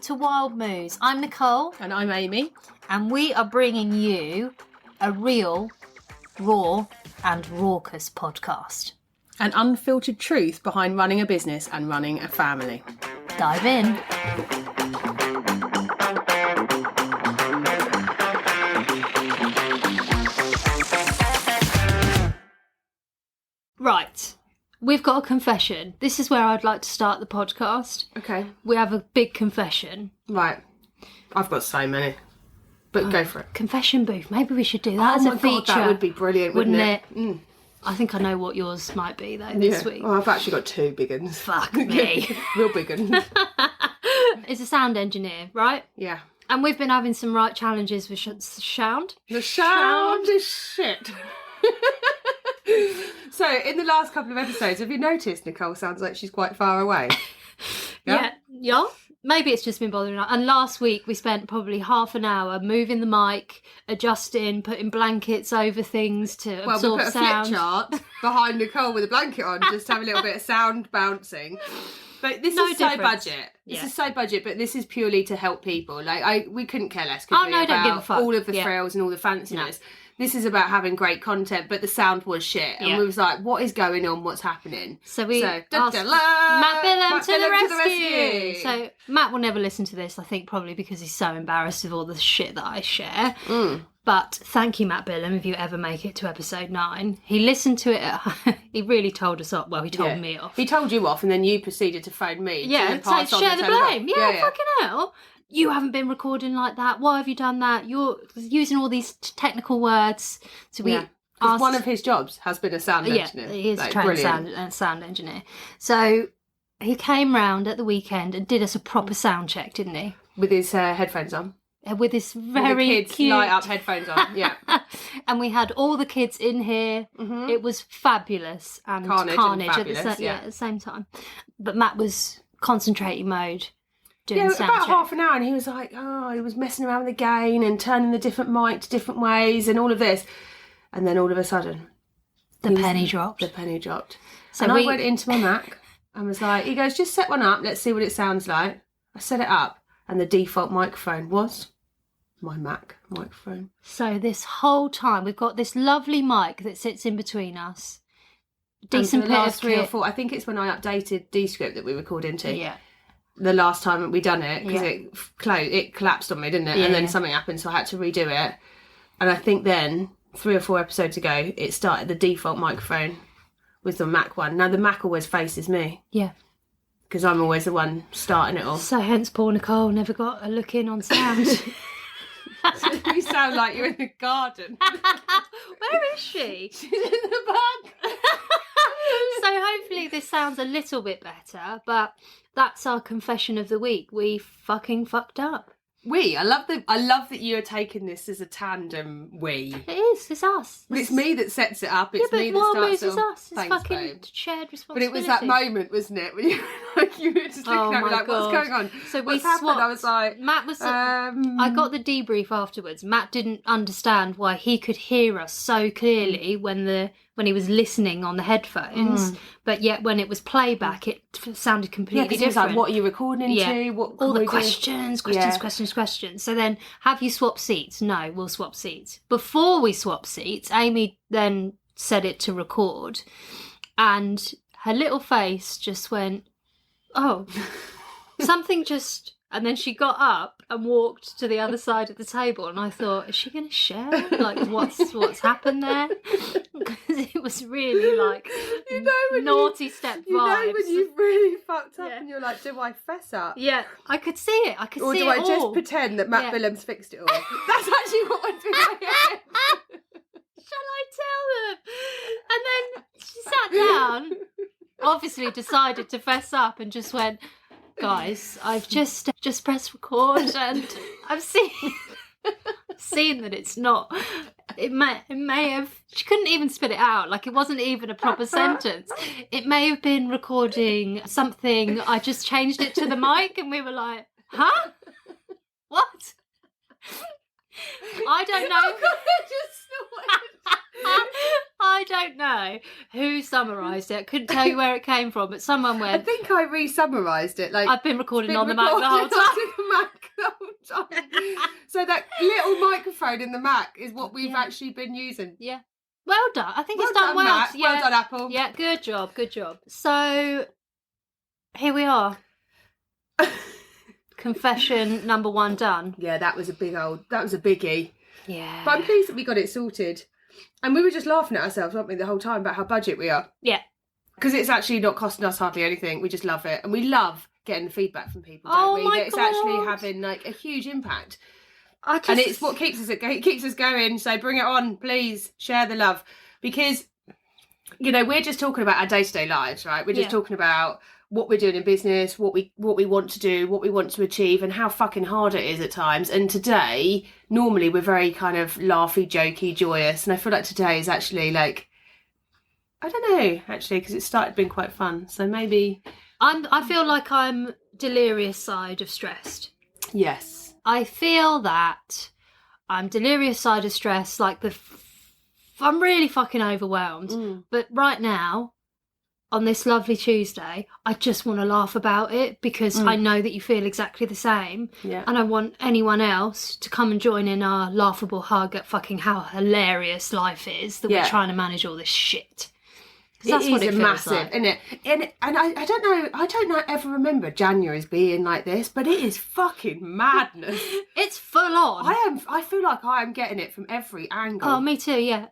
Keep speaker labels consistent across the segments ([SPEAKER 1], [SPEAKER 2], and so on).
[SPEAKER 1] to Wild Moos. I'm Nicole.
[SPEAKER 2] And I'm Amy.
[SPEAKER 1] And we are bringing you a real, raw and raucous podcast.
[SPEAKER 2] An unfiltered truth behind running a business and running a family.
[SPEAKER 1] Dive in. Right. We've got a confession. This is where I'd like to start the podcast.
[SPEAKER 2] Okay.
[SPEAKER 1] We have a big confession.
[SPEAKER 2] Right. I've got so many. But go for it.
[SPEAKER 1] Confession booth. Maybe we should do that as a feature.
[SPEAKER 2] God, that would be brilliant, wouldn't it?
[SPEAKER 1] Mm. I think I know what yours might be, though, this week.
[SPEAKER 2] Well, I've actually got two big ones.
[SPEAKER 1] Fuck me.
[SPEAKER 2] Real big ones.
[SPEAKER 1] It's a sound engineer, right?
[SPEAKER 2] Yeah.
[SPEAKER 1] And we've been having some right challenges with sound.
[SPEAKER 2] The sound is shit. So, in the last couple of episodes, have you noticed Nicole sounds like she's quite far away?
[SPEAKER 1] Yeah. Maybe it's just been bothering her. And last week we spent probably half an hour moving the mic, adjusting, putting blankets over things to absorb
[SPEAKER 2] we put
[SPEAKER 1] sound.
[SPEAKER 2] a flip chart behind Nicole with a blanket on, just to have a little bit of sound bouncing. But this is so budget. This is so budget, but this is purely to help people. Like we couldn't care less, could we?
[SPEAKER 1] Don't give a fuck.
[SPEAKER 2] All of the frills and all the fanciness. No. This is about having great content, but the sound was shit. And we was like, what is going on? What's happening?
[SPEAKER 1] So we asked Matt Billum to the rescue. So Matt will never listen to this, I think, probably because he's so embarrassed with all the shit that I share. But thank you, Matt Billum, if you ever make it to episode 9. He listened to it. He really told us off. Well, he told me off.
[SPEAKER 2] He told you off, and then you proceeded to phone me.
[SPEAKER 1] Yeah, so share the blame. Yeah, fucking hell. You haven't been recording like that. Why have you done that? You're using all these technical words. So we asked...
[SPEAKER 2] one of his jobs has been a sound engineer.
[SPEAKER 1] Yeah, he is a trained sound engineer. So he came round at the weekend and did us a proper sound check, didn't he?
[SPEAKER 2] With his headphones on.
[SPEAKER 1] With his very
[SPEAKER 2] with the kids
[SPEAKER 1] cute...
[SPEAKER 2] light up headphones on, yeah.
[SPEAKER 1] And we had all the kids in here. Mm-hmm. It was fabulous and carnage
[SPEAKER 2] fabulous,
[SPEAKER 1] at the same time. But Matt was concentrating mode.
[SPEAKER 2] About half an hour, and he was like, he was messing around with the gain and turning the different mic to different ways and all of this. And then all of a sudden...
[SPEAKER 1] The penny dropped.
[SPEAKER 2] So I went into my Mac and was like, he goes, just set one up, let's see what it sounds like. I set it up, and the default microphone was my Mac microphone.
[SPEAKER 1] So this whole time, we've got this lovely mic that sits in between us. Decent
[SPEAKER 2] for the last 3 or 4, I think it's when I updated Descript that we record into.
[SPEAKER 1] Yeah.
[SPEAKER 2] The last time we done it, because it collapsed on me, didn't it?
[SPEAKER 1] Yeah,
[SPEAKER 2] and then something happened, so I had to redo it. And I think then, 3 or 4 episodes ago, it started the default microphone with the Mac one. Now, the Mac always faces me.
[SPEAKER 1] Yeah.
[SPEAKER 2] Because I'm always the one starting it off.
[SPEAKER 1] So hence poor Nicole never got a look in on sound.
[SPEAKER 2] You sound like you're in the garden.
[SPEAKER 1] Where is she?
[SPEAKER 2] She's in the back.
[SPEAKER 1] So hopefully this sounds a little bit better, but that's our confession of the week. We fucking fucked up.
[SPEAKER 2] I love that you're taking this as a tandem we.
[SPEAKER 1] It is, it's us.
[SPEAKER 2] But it's me that sets it up, it's me that starts it.
[SPEAKER 1] It's us. It's
[SPEAKER 2] Thanks,
[SPEAKER 1] fucking
[SPEAKER 2] babe.
[SPEAKER 1] Shared responsibility.
[SPEAKER 2] But it was that moment, wasn't it, when you were just looking at me like, what's going on?
[SPEAKER 1] So
[SPEAKER 2] what's happened? I was like...
[SPEAKER 1] Matt was... I got the debrief afterwards. Matt didn't understand why he could hear us so clearly when he was listening on the headphones, but yet when it was playback, it sounded completely different.
[SPEAKER 2] He was like, what are you recording to?
[SPEAKER 1] All the questions. So then, have you swapped seats? No, we'll swap seats. Before we swap seats, Amy then set it to record, and her little face just went, oh, something just... And then she got up and walked to the other side of the table, and I thought, is she going to share? Like, what's happened there? Because it was really like naughty step vibes.
[SPEAKER 2] You know when you've really fucked up and you're like, do I fess up?
[SPEAKER 1] Yeah, I could see it.
[SPEAKER 2] Or do I just pretend that Matt Billum's fixed it all? That's actually what went through my head.
[SPEAKER 1] Shall I tell them? And then she sat down, obviously decided to fess up, and just went... Guys, I've just pressed record, and I've seen that it's not. It may have. She couldn't even spit it out. Like, it wasn't even a proper sentence. It may have been recording something. I just changed it to the mic, and we were like, huh? What? I don't know.
[SPEAKER 2] I
[SPEAKER 1] don't know who summarised it. I couldn't tell you where it came from, but someone
[SPEAKER 2] I
[SPEAKER 1] went,
[SPEAKER 2] think I re-summarised it. Like,
[SPEAKER 1] I've been recording
[SPEAKER 2] been
[SPEAKER 1] on the Mac the whole
[SPEAKER 2] recorded
[SPEAKER 1] time.
[SPEAKER 2] on the Mac the whole time. So that little microphone in the Mac is what we've actually been using.
[SPEAKER 1] Yeah. Well done. I think
[SPEAKER 2] Well
[SPEAKER 1] it's done well.
[SPEAKER 2] Mac.
[SPEAKER 1] Yeah.
[SPEAKER 2] Well done, Apple.
[SPEAKER 1] Yeah, good job, good job. So, here we are. Confession number 1 done.
[SPEAKER 2] Yeah, that was a biggie.
[SPEAKER 1] Yeah.
[SPEAKER 2] But I'm pleased that we got it sorted. And we were just laughing at ourselves, weren't we, the whole time about how budget we are.
[SPEAKER 1] Yeah.
[SPEAKER 2] Because it's actually not costing us hardly anything. We just love it. And we love getting feedback from people, don't we?
[SPEAKER 1] My
[SPEAKER 2] That it's
[SPEAKER 1] God.
[SPEAKER 2] actually having like a huge impact.
[SPEAKER 1] And
[SPEAKER 2] it's what keeps us going. So bring it on, please. Share the love. Because, you know, we're just talking about our day-to-day lives, right? We're just talking about what we're doing in business, what we want to do, what we want to achieve, and how fucking hard it is at times. And today, normally we're very kind of laughy, jokey, joyous. And I feel like today is actually like, I don't know, actually, because it started being quite fun. So maybe...
[SPEAKER 1] I feel like I'm delirious side of stressed.
[SPEAKER 2] Yes.
[SPEAKER 1] I feel that I'm delirious side of stress, like I'm really fucking overwhelmed. But right now, on this lovely Tuesday, I just want to laugh about it because I know that you feel exactly the same.
[SPEAKER 2] Yeah.
[SPEAKER 1] And I want anyone else to come and join in our laughable hug at fucking how hilarious life is that we're trying to manage all this shit. That's what it feels
[SPEAKER 2] massive,
[SPEAKER 1] like.
[SPEAKER 2] isn't it? And I don't know ever remember January as being like this, but it is fucking madness.
[SPEAKER 1] It's full on.
[SPEAKER 2] I feel like I am getting it from every angle.
[SPEAKER 1] Oh, me too. Yeah.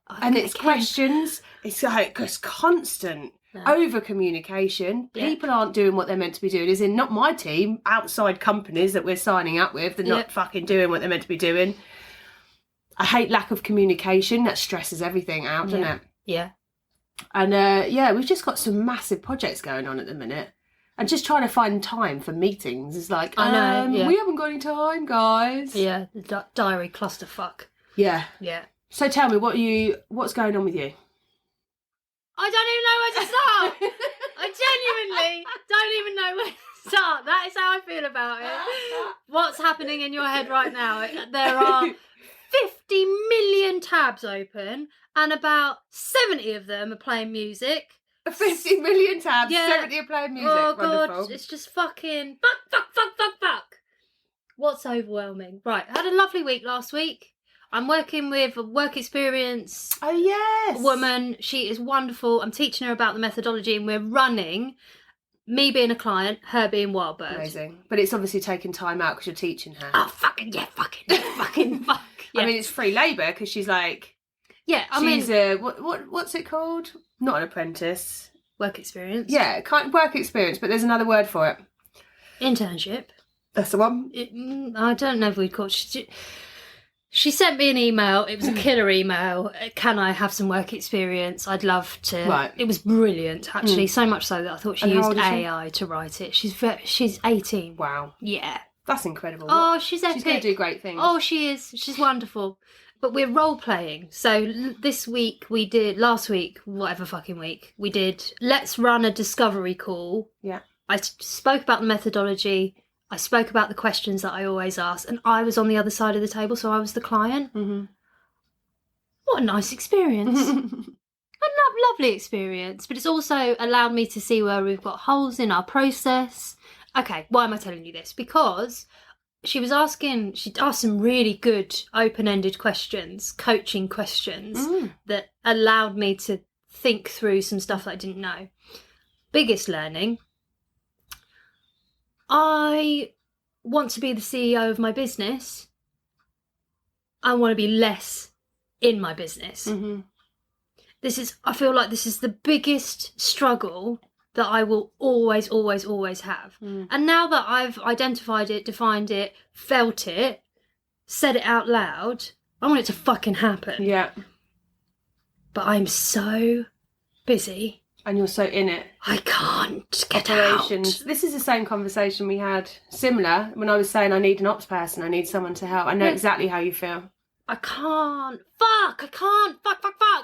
[SPEAKER 2] And it's questions. It's like it's constant over communication. People aren't doing what they're meant to be doing. As in, not my team, outside companies that we're signing up with. They're not fucking doing what they're meant to be doing. I hate lack of communication. That stresses everything out, doesn't it?
[SPEAKER 1] Yeah.
[SPEAKER 2] And we've just got some massive projects going on at the minute. And just trying to find time for meetings is like,
[SPEAKER 1] I know,
[SPEAKER 2] we haven't got any time, guys.
[SPEAKER 1] Yeah, the diary clusterfuck.
[SPEAKER 2] Yeah.
[SPEAKER 1] Yeah.
[SPEAKER 2] So tell me, what's going on with you?
[SPEAKER 1] I don't even know where to start. I genuinely don't even know where to start. That is how I feel about it. What's happening in your head right now? There are 50 million tabs open and about 70 of them are playing music.
[SPEAKER 2] 50 million tabs, 70 are playing music.
[SPEAKER 1] Oh,
[SPEAKER 2] wonderful.
[SPEAKER 1] God, it's just fucking fuck. What's overwhelming? Right, I had a lovely week last week. I'm working with a work experience woman. She is wonderful. I'm teaching her about the methodology and we're running, me being a client, her being Wildbird.
[SPEAKER 2] Amazing. But it's obviously taken time out because you're teaching her.
[SPEAKER 1] Oh, fucking fuck. Yeah.
[SPEAKER 2] I mean, it's free labour because she's like...
[SPEAKER 1] Yeah,
[SPEAKER 2] she's what's it called? Not an apprentice.
[SPEAKER 1] Work experience.
[SPEAKER 2] Yeah, kind of work experience, but there's another word for it.
[SPEAKER 1] Internship.
[SPEAKER 2] That's the one.
[SPEAKER 1] I don't know if we'd call it. She sent me an email. It was a killer email. Can I have some work experience? I'd love to.
[SPEAKER 2] Right.
[SPEAKER 1] It was brilliant, actually. So much so that I thought she used AI to write it. She's 18.
[SPEAKER 2] Wow.
[SPEAKER 1] Yeah.
[SPEAKER 2] That's incredible.
[SPEAKER 1] Oh, she's epic.
[SPEAKER 2] She's going to do great things.
[SPEAKER 1] Oh, she is. She's wonderful. But we're role playing. So last week, whatever fucking week, we did, let's run a discovery call.
[SPEAKER 2] Yeah.
[SPEAKER 1] I spoke about the methodology. I spoke about the questions that I always ask. And I was on the other side of the table, so I was the client. Mm-hmm. What a nice experience. A lovely experience. But it's also allowed me to see where we've got holes in our process. Okay, why am I telling you this? Because... she'd asked some really good open-ended questions, coaching questions that allowed me to think through some stuff that I didn't know. Biggest learning, I want to be the CEO of my business. I want to be less in my business. Mm-hmm. I feel like this is the biggest struggle that I will always, always, always have. Mm. And now that I've identified it, defined it, felt it, said it out loud, I want it to fucking happen.
[SPEAKER 2] Yeah.
[SPEAKER 1] But I'm so busy.
[SPEAKER 2] And you're so in it.
[SPEAKER 1] I can't get
[SPEAKER 2] Operations.
[SPEAKER 1] out.
[SPEAKER 2] This is the same conversation we had, similar, when I was saying I need an ops person, I need someone to help. I know exactly how you feel.
[SPEAKER 1] I can't. Fuck.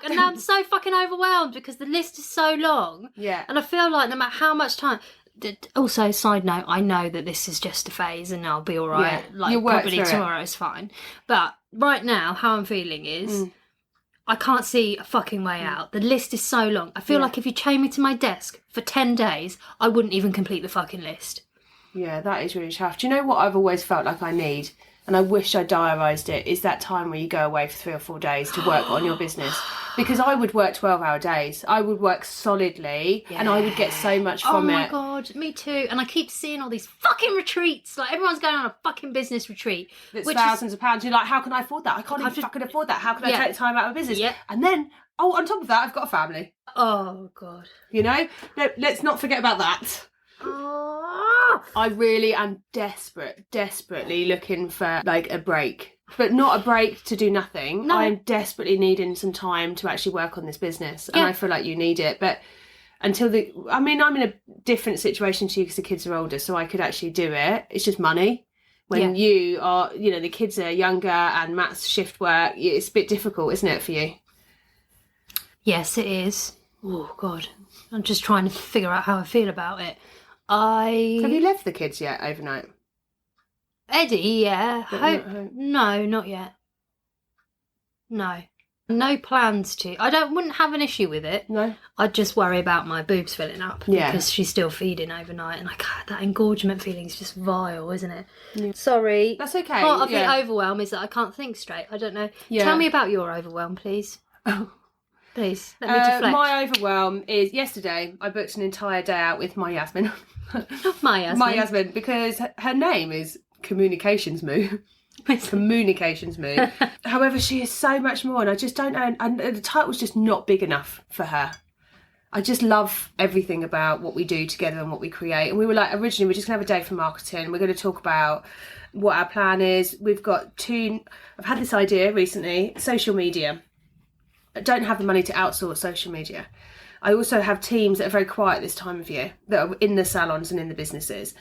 [SPEAKER 1] And now I'm so fucking overwhelmed because the list is so long.
[SPEAKER 2] Yeah.
[SPEAKER 1] And I feel like no matter how much time... Also, side note, I know that this is just a phase and I'll be all right.
[SPEAKER 2] Yeah.
[SPEAKER 1] Like, probably tomorrow is fine. But right now, how I'm feeling is I can't see a fucking way out. The list is so long. I feel like if you chain me to my desk for 10 days, I wouldn't even complete the fucking list.
[SPEAKER 2] Yeah, that is really tough. Do you know what I've always felt like I need? And I wish I diarised it, is that time where you go away for 3 or 4 days to work on your business. Because I would work 12-hour days. I would work solidly and I would get so much from it.
[SPEAKER 1] Oh my God, me too. And I keep seeing all these fucking retreats. Like, everyone's going on a fucking business retreat.
[SPEAKER 2] It's thousands of pounds. You're like, how can I afford that? I can't even fucking afford that. How can I take time out of business?
[SPEAKER 1] Yeah.
[SPEAKER 2] And then, on top of that, I've got a family.
[SPEAKER 1] Oh God.
[SPEAKER 2] You know? No, let's not forget about that.
[SPEAKER 1] Oh.
[SPEAKER 2] I really am desperately looking for like a break, but not a break to do nothing.
[SPEAKER 1] No.
[SPEAKER 2] I'm desperately needing some time to actually work on this business, and I feel like you need it. But until I'm in a different situation to you because the kids are older, so I could actually do it. It's just money. When you are, the kids are younger and Matt's shift work, it's a bit difficult, isn't it, for you?
[SPEAKER 1] Yes, it is. Oh God, I'm just trying to figure out how I feel about it. Have
[SPEAKER 2] you left the kids yet overnight?
[SPEAKER 1] Eddie, yeah. No, not yet. No plans to. Wouldn't have an issue with it.
[SPEAKER 2] No.
[SPEAKER 1] I'd just worry about my boobs filling up because she's still feeding overnight, and that engorgement feeling is just vile, isn't it? Yeah. Sorry.
[SPEAKER 2] That's okay.
[SPEAKER 1] Part of the overwhelm is that I can't think straight. I don't know. Yeah. Tell me about your overwhelm, please.
[SPEAKER 2] Oh.
[SPEAKER 1] Please, let me deflect.
[SPEAKER 2] My overwhelm is yesterday I booked an entire day out with my Yasmin.
[SPEAKER 1] My Yasmin.
[SPEAKER 2] My Yasmin, because her name is Communications Moo. Communications Moo. However, she is so much more, and I just don't know. And the title's just not big enough for her. I just love everything about what we do together and what we create. And we were like, originally, we're just going to have a day for marketing. We're going to talk about what our plan is. We've got I've had this idea recently, social media. I don't have the money to outsource social media. I also have teams that are very quiet this time of year, that are in the salons and in the businesses.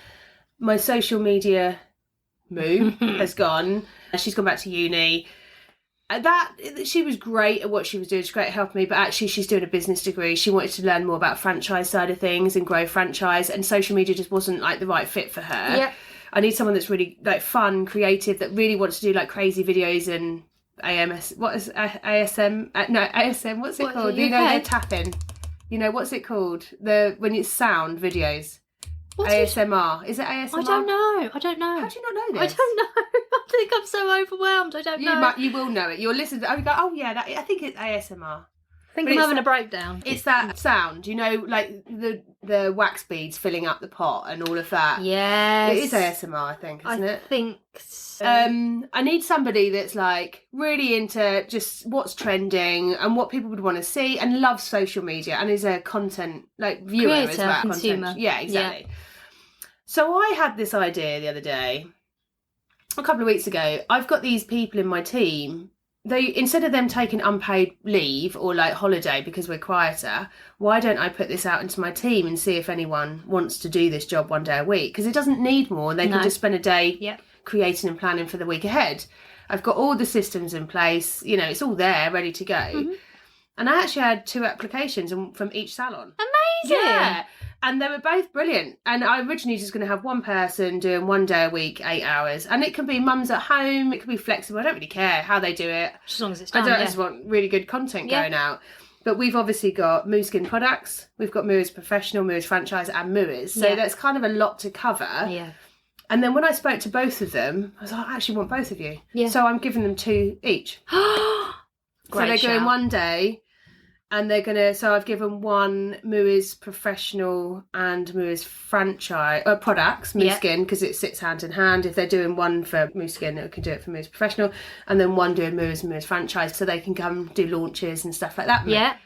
[SPEAKER 2] My social media Moo has gone. She's gone back to uni. She was great at what she was doing. She's great at helping me, but actually she's doing a business degree. She wanted to learn more about franchise side of things and grow franchise, and social media just wasn't like the right fit for her. Yeah. I need someone that's really like fun, creative, that really wants to do like crazy videos and ASM, what's it called? They're tapping. What's it called? When it's sound videos. ASMR. Is it ASMR?
[SPEAKER 1] I don't know.
[SPEAKER 2] How do you not know this?
[SPEAKER 1] I don't know. I think I'm so overwhelmed. I don't know.
[SPEAKER 2] You will know it. You'll listen to it. Go, oh yeah, I think it's ASMR.
[SPEAKER 1] I think I'm having a breakdown.
[SPEAKER 2] It's that sound, like the wax beads filling up the pot and all of that.
[SPEAKER 1] Yes.
[SPEAKER 2] It is ASMR, I think, isn't it?
[SPEAKER 1] I think so.
[SPEAKER 2] I need somebody that's like really into just what's trending and what people would want to see and loves social media and is a content viewer
[SPEAKER 1] creator,
[SPEAKER 2] as well.
[SPEAKER 1] Consumer.
[SPEAKER 2] Content. Yeah, exactly. Yeah. So I had this idea the other day, a couple of weeks ago. I've got these people in my team. Instead of them taking unpaid leave or holiday because we're quieter, why don't I put this out into my team and see if anyone wants to do this job one day a week? Because it doesn't need more. They can just spend a day creating and planning for the week ahead. I've got all the systems in place. It's all there, ready to go. Mm-hmm. And I actually had 2 applications from each salon.
[SPEAKER 1] Amazing!
[SPEAKER 2] Yeah. And they were both brilliant. And I originally was just going to have one person doing 1 day a week, 8 hours. And it can be mums at home. It can be flexible. I don't really care how they do it.
[SPEAKER 1] As long as it's done,
[SPEAKER 2] I just want really good content going out. But we've obviously got Moos Skin products. We've got Moos Professional, Moos Franchise and Moos. So that's kind of a lot to cover. Yeah. And then when I spoke to both of them, I was like, I actually want both of you. Yeah. So I'm giving them 2 each. So they're going 1 day. And they're so I've given one Moos Professional and Moos Franchise products, Moos Skin, because it sits hand in hand. If they're doing one for Moos Skin, they can do it for Moos Professional, and then one doing Moos and Moos Franchise, so they can come do launches and stuff like that.
[SPEAKER 1] Yeah.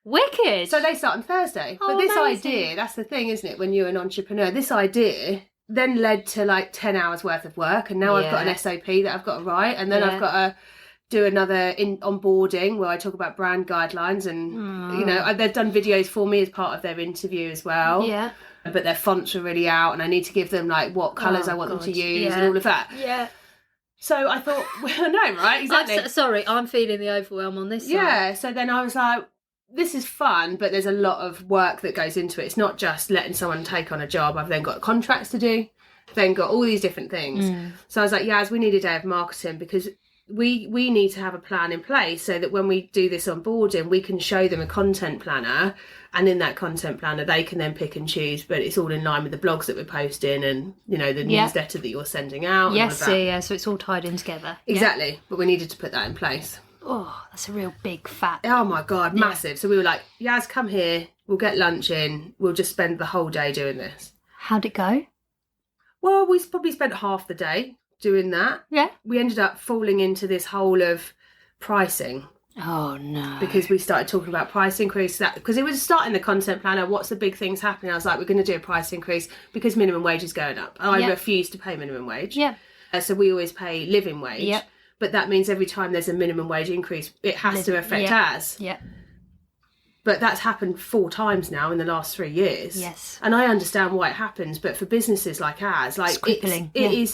[SPEAKER 1] Wicked.
[SPEAKER 2] So they start on Thursday. But this idea, that's the thing, isn't it, when you're an entrepreneur, this idea then led to 10 hours worth of work, and now I've got an SOP that I've got to write, and then I've got to do another onboarding where I talk about brand guidelines and they've done videos for me as part of their interview as well. Yeah. But their fonts are really out and I need to give them what colours I want them to use and all of that. Yeah. So I thought, I know, right? Exactly.
[SPEAKER 1] Sorry, I'm feeling the overwhelm on this side.
[SPEAKER 2] Yeah. So then I was like, this is fun, but there's a lot of work that goes into it. It's not just letting someone take on a job. I've then got contracts to do, then got all these different things. So I was like, we need a day of marketing because we need to have a plan in place so that when we do this onboarding, we can show them a content planner, and in that content planner they can then pick and choose, but it's all in line with the blogs that we're posting and, you know, the newsletter that you're sending out.
[SPEAKER 1] Yes, and all of that. Yeah, so it's all tied in together.
[SPEAKER 2] Exactly. Yeah. But we needed to put that in place.
[SPEAKER 1] Oh, that's a real big fat.
[SPEAKER 2] Oh my God, massive. So we were like, Yaz, come here, we'll get lunch in, we'll just spend the whole day doing this.
[SPEAKER 1] How'd it go?
[SPEAKER 2] Well, we probably spent half the day doing that.
[SPEAKER 1] Yeah.
[SPEAKER 2] We ended up falling into this hole of pricing.
[SPEAKER 1] Oh no.
[SPEAKER 2] Because we started talking about price increase, because it was starting the content planner, what's the big things happening? I was like, we're going to do a price increase because minimum wage is going up. I refuse to pay minimum wage.
[SPEAKER 1] Yeah.
[SPEAKER 2] So we always pay living wage.
[SPEAKER 1] Yeah.
[SPEAKER 2] But that means every time there's a minimum wage increase, it has to affect ours.
[SPEAKER 1] Yeah.
[SPEAKER 2] But that's happened 4 times now in the last 3 years.
[SPEAKER 1] Yes.
[SPEAKER 2] And I understand why it happens, but for businesses like ours, like we're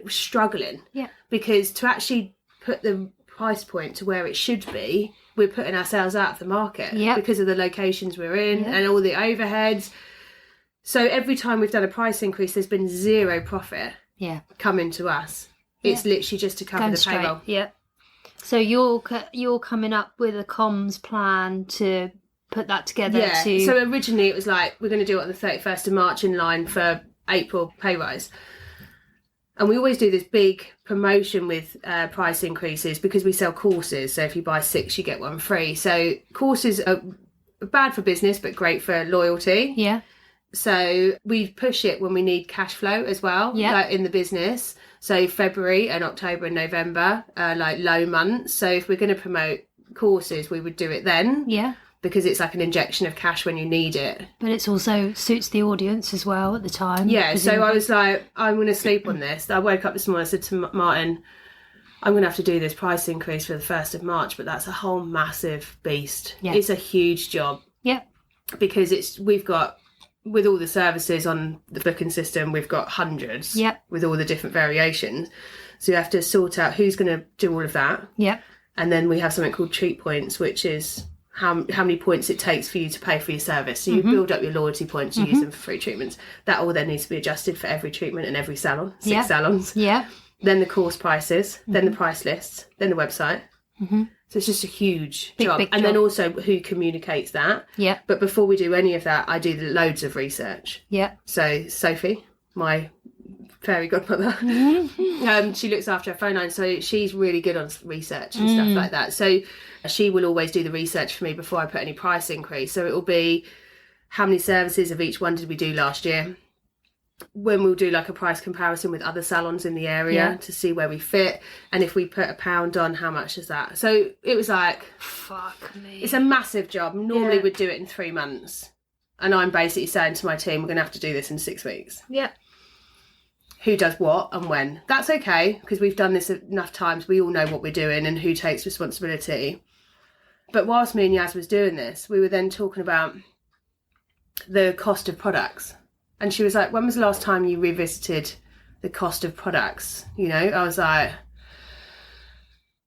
[SPEAKER 2] struggling.
[SPEAKER 1] Yeah.
[SPEAKER 2] Because to actually put the price point to where it should be, we're putting ourselves out of the market because of the locations we're in and all the overheads. So every time we've done a price increase, there's been 0 profit coming to us. It's literally just to cover the payroll.
[SPEAKER 1] Yeah. So you're coming up with a comms plan to put that together.
[SPEAKER 2] Yeah. So originally it was like, we're going to do it on the 31st of March in line for April pay rise. And we always do this big promotion with price increases because we sell courses. So if you buy 6, you get 1 free. So courses are bad for business, but great for loyalty.
[SPEAKER 1] Yeah.
[SPEAKER 2] So we push it when we need cash flow as well, like in the business. So February and October and November are like low months. So if we're going to promote courses, we would do it then.
[SPEAKER 1] Yeah. Because
[SPEAKER 2] it's like an injection of cash when you need it.
[SPEAKER 1] But it's also suits the audience as well at the time.
[SPEAKER 2] Yeah, so I was like, I'm going to sleep on this. I woke up this morning, I said to Martin, I'm going to have to do this price increase for the 1st of March, but that's a whole massive beast. Yeah. It's a huge job.
[SPEAKER 1] Yeah.
[SPEAKER 2] Because we've got, with all the services on the booking system, we've got hundreds with all the different variations. So you have to sort out who's going to do all of that.
[SPEAKER 1] Yeah.
[SPEAKER 2] And then we have something called treat points, which is how many points it takes for you to pay for your service. So you build up your loyalty points, you use them for free treatments. That all then needs to be adjusted for every treatment and every salon, 6 salons.
[SPEAKER 1] Yeah.
[SPEAKER 2] Then the course prices, then the price lists, then the website. So it's just a huge job.
[SPEAKER 1] Big
[SPEAKER 2] and
[SPEAKER 1] job.
[SPEAKER 2] then also who communicates that.
[SPEAKER 1] Yeah.
[SPEAKER 2] But before we do any of that, I do loads of research.
[SPEAKER 1] Yeah.
[SPEAKER 2] So Sophie, my fairy godmother, she looks after her phone line, so she's really good on research and stuff like that. So she will always do the research for me before I put any price increase. So it will be how many services of each one did we do last year, when we'll do like a price comparison with other salons in the area to see where we fit, and if we put £1 on, how much is that? So it was like,
[SPEAKER 1] fuck me,
[SPEAKER 2] it's a massive job. Normally we'd do it in 3 months, and I'm basically saying to my team, we're going to have to do this in 6 weeks.
[SPEAKER 1] Yeah.
[SPEAKER 2] Who does what and when. That's okay, because we've done this enough times. We all know what we're doing and who takes responsibility. But whilst me and Yaz was doing this, we were then talking about the cost of products. And she was like, when was the last time you revisited the cost of products? You know, I was like,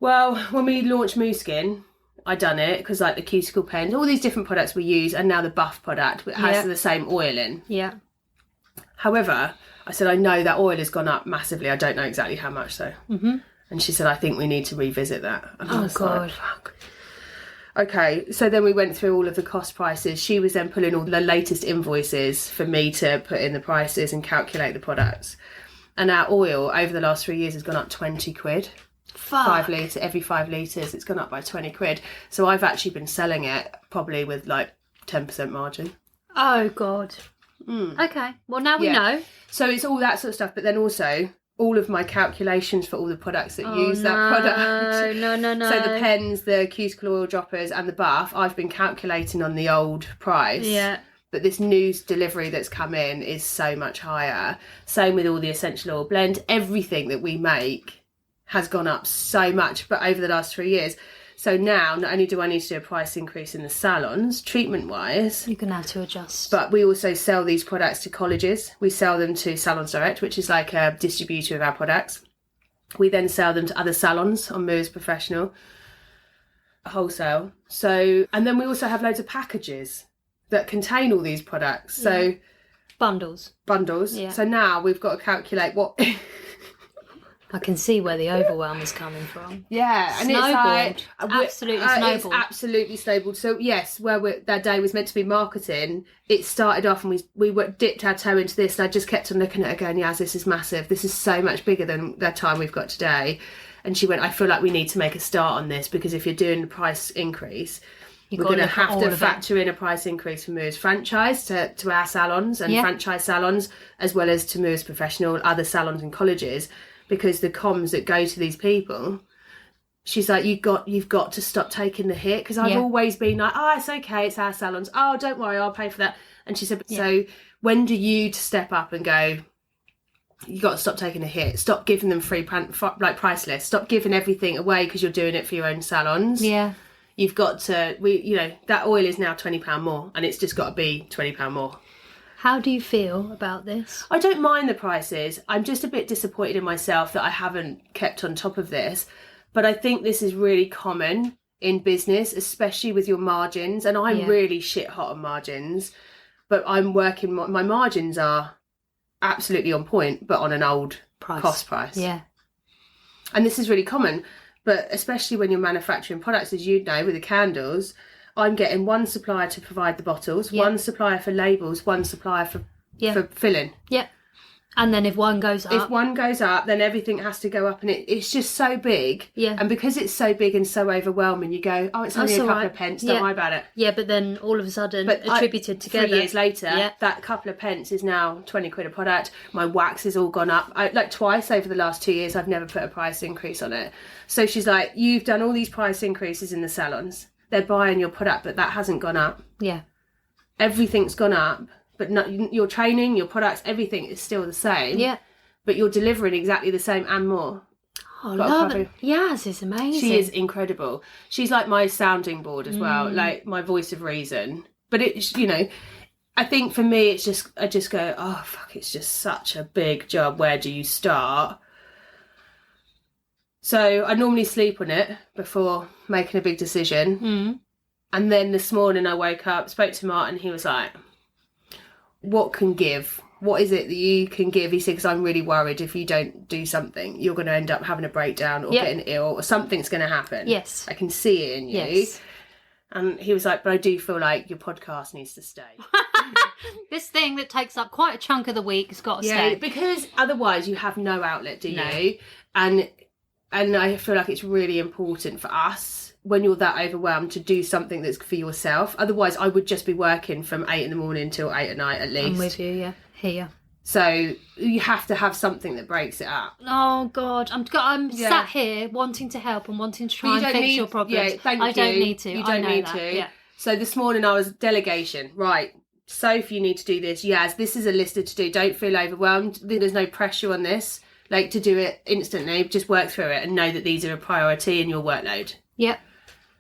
[SPEAKER 2] well, when we launched Moos Skin, I done it because like the cuticle pens, all these different products we use, and now the buff product has the same oil in.
[SPEAKER 1] Yeah.
[SPEAKER 2] However, I said, I know that oil has gone up massively. I don't know exactly how much though. And she said, I think we need to revisit that. And I was
[SPEAKER 1] God.
[SPEAKER 2] Like, fuck. Okay, so then we went through all of the cost prices. She was then pulling all the latest invoices for me to put in the prices and calculate the products. And our oil over the last 3 years has gone up 20 quid.
[SPEAKER 1] Fuck.
[SPEAKER 2] 5 litre, every 5 litres, it's gone up by 20 quid. So I've actually been selling it probably with like 10% margin.
[SPEAKER 1] Oh, God. Okay, well now we know.
[SPEAKER 2] So it's all that sort of stuff, but then also all of my calculations for all the products that use that product.
[SPEAKER 1] No.
[SPEAKER 2] So the pens, the cuticle oil droppers and the buff, I've been calculating on the old price.
[SPEAKER 1] Yeah.
[SPEAKER 2] But this new delivery that's come in is so much higher. Same with all the essential oil blend. Everything that we make has gone up so much, but over the last 3 years. So now, not only do I need to do a price increase in the salons, treatment-wise,
[SPEAKER 1] you're going to have to adjust.
[SPEAKER 2] But we also sell these products to colleges. We sell them to Salons Direct, which is like a distributor of our products. We then sell them to other salons on Moos Professional, wholesale. So, and then we also have loads of packages that contain all these products. So
[SPEAKER 1] bundles.
[SPEAKER 2] Yeah. So now we've got to calculate what
[SPEAKER 1] I can see where the overwhelm is coming from.
[SPEAKER 2] Yeah, and
[SPEAKER 1] Snowballed.
[SPEAKER 2] it's
[SPEAKER 1] Absolutely
[SPEAKER 2] it's
[SPEAKER 1] snowballed.
[SPEAKER 2] absolutely snowballed. So yes, that day was meant to be marketing. It started off, and we dipped our toe into this, and I just kept on looking at her, going, "Yaz, this is massive. This is so much bigger than the time we've got today." And she went, "I feel like we need to make a start on this, because if you're doing the price increase, we're going to have to factor in a price increase for Moos franchise to our salons and franchise salons, as well as to Moos professional, other salons and colleges." Because the comms that go to these people, she's like, you've got to stop taking the hit. Because I've always been like, oh, it's okay, it's our salons. Oh, don't worry, I'll pay for that. And she said, so when do you step up and go, you got to stop taking a hit. Stop giving them free price lists. Stop giving everything away because you're doing it for your own salons.
[SPEAKER 1] Yeah.
[SPEAKER 2] You've got to, that oil is now £20 more, and it's just got to be £20 more.
[SPEAKER 1] How do you feel about this?
[SPEAKER 2] I don't mind the prices. I'm just a bit disappointed in myself that I haven't kept on top of this. But I think this is really common in business, especially with your margins. And I'm really shit hot on margins. But I'm working, my margins are absolutely on point, but on an old cost price.
[SPEAKER 1] Yeah.
[SPEAKER 2] And this is really common. But especially when you're manufacturing products, as you know, with the candles, I'm getting one supplier to provide the bottles, one supplier for labels, one supplier for filling.
[SPEAKER 1] Yeah. And then if one goes up,
[SPEAKER 2] then everything has to go up, and it's just so big.
[SPEAKER 1] Yeah.
[SPEAKER 2] And because it's so big and so overwhelming, you go, oh, it's only a couple of pence, don't worry about it.
[SPEAKER 1] Yeah, but then all of a sudden, attributed together.
[SPEAKER 2] 3 years later, that couple of pence is now 20 quid a product. My wax has all gone up. Twice over the last 2 years, I've never put a price increase on it. So she's like, you've done all these price increases in the salons. They're buying your product, but that hasn't gone up.
[SPEAKER 1] Yeah.
[SPEAKER 2] Everything's gone up, but not, your training, your products, everything is still the same.
[SPEAKER 1] Yeah.
[SPEAKER 2] But you're delivering exactly the same and more.
[SPEAKER 1] Oh, love it. Yaz is amazing.
[SPEAKER 2] She is incredible. She's like my sounding board as well, like my voice of reason. But it's, I think for me, it's just, I just go, oh, fuck, it's just such a big job. Where do you start? So I normally sleep on it before making a big decision.
[SPEAKER 1] Mm.
[SPEAKER 2] And then this morning I woke up, spoke to Martin, he was like, what can give? What is it that you can give? He said, because I'm really worried if you don't do something, you're going to end up having a breakdown or getting ill or something's going to happen.
[SPEAKER 1] Yes.
[SPEAKER 2] I can see it in you.
[SPEAKER 1] Yes.
[SPEAKER 2] And he was like, but I do feel like your podcast needs to stay.
[SPEAKER 1] This thing that takes up quite a chunk of the week has got to stay.
[SPEAKER 2] Because otherwise you have no outlet, do you? And I feel like it's really important for us when you're that overwhelmed to do something that's for yourself. Otherwise, I would just be working from 8 a.m. till 8 at night at least.
[SPEAKER 1] I'm with you, yeah. Here.
[SPEAKER 2] So you have to have something that breaks it up.
[SPEAKER 1] Oh God, I'm sat here wanting to help and wanting to try and fix your problems.
[SPEAKER 2] Yeah, I
[SPEAKER 1] don't need to.
[SPEAKER 2] You don't need to. Yeah. So this morning I was delegation. Right, Soph, you need to do this. Yaz, this is a list to do. Don't feel overwhelmed. There's no pressure on this. Like to do it instantly. Just work through it and know that these are a priority in your workload.
[SPEAKER 1] Yep.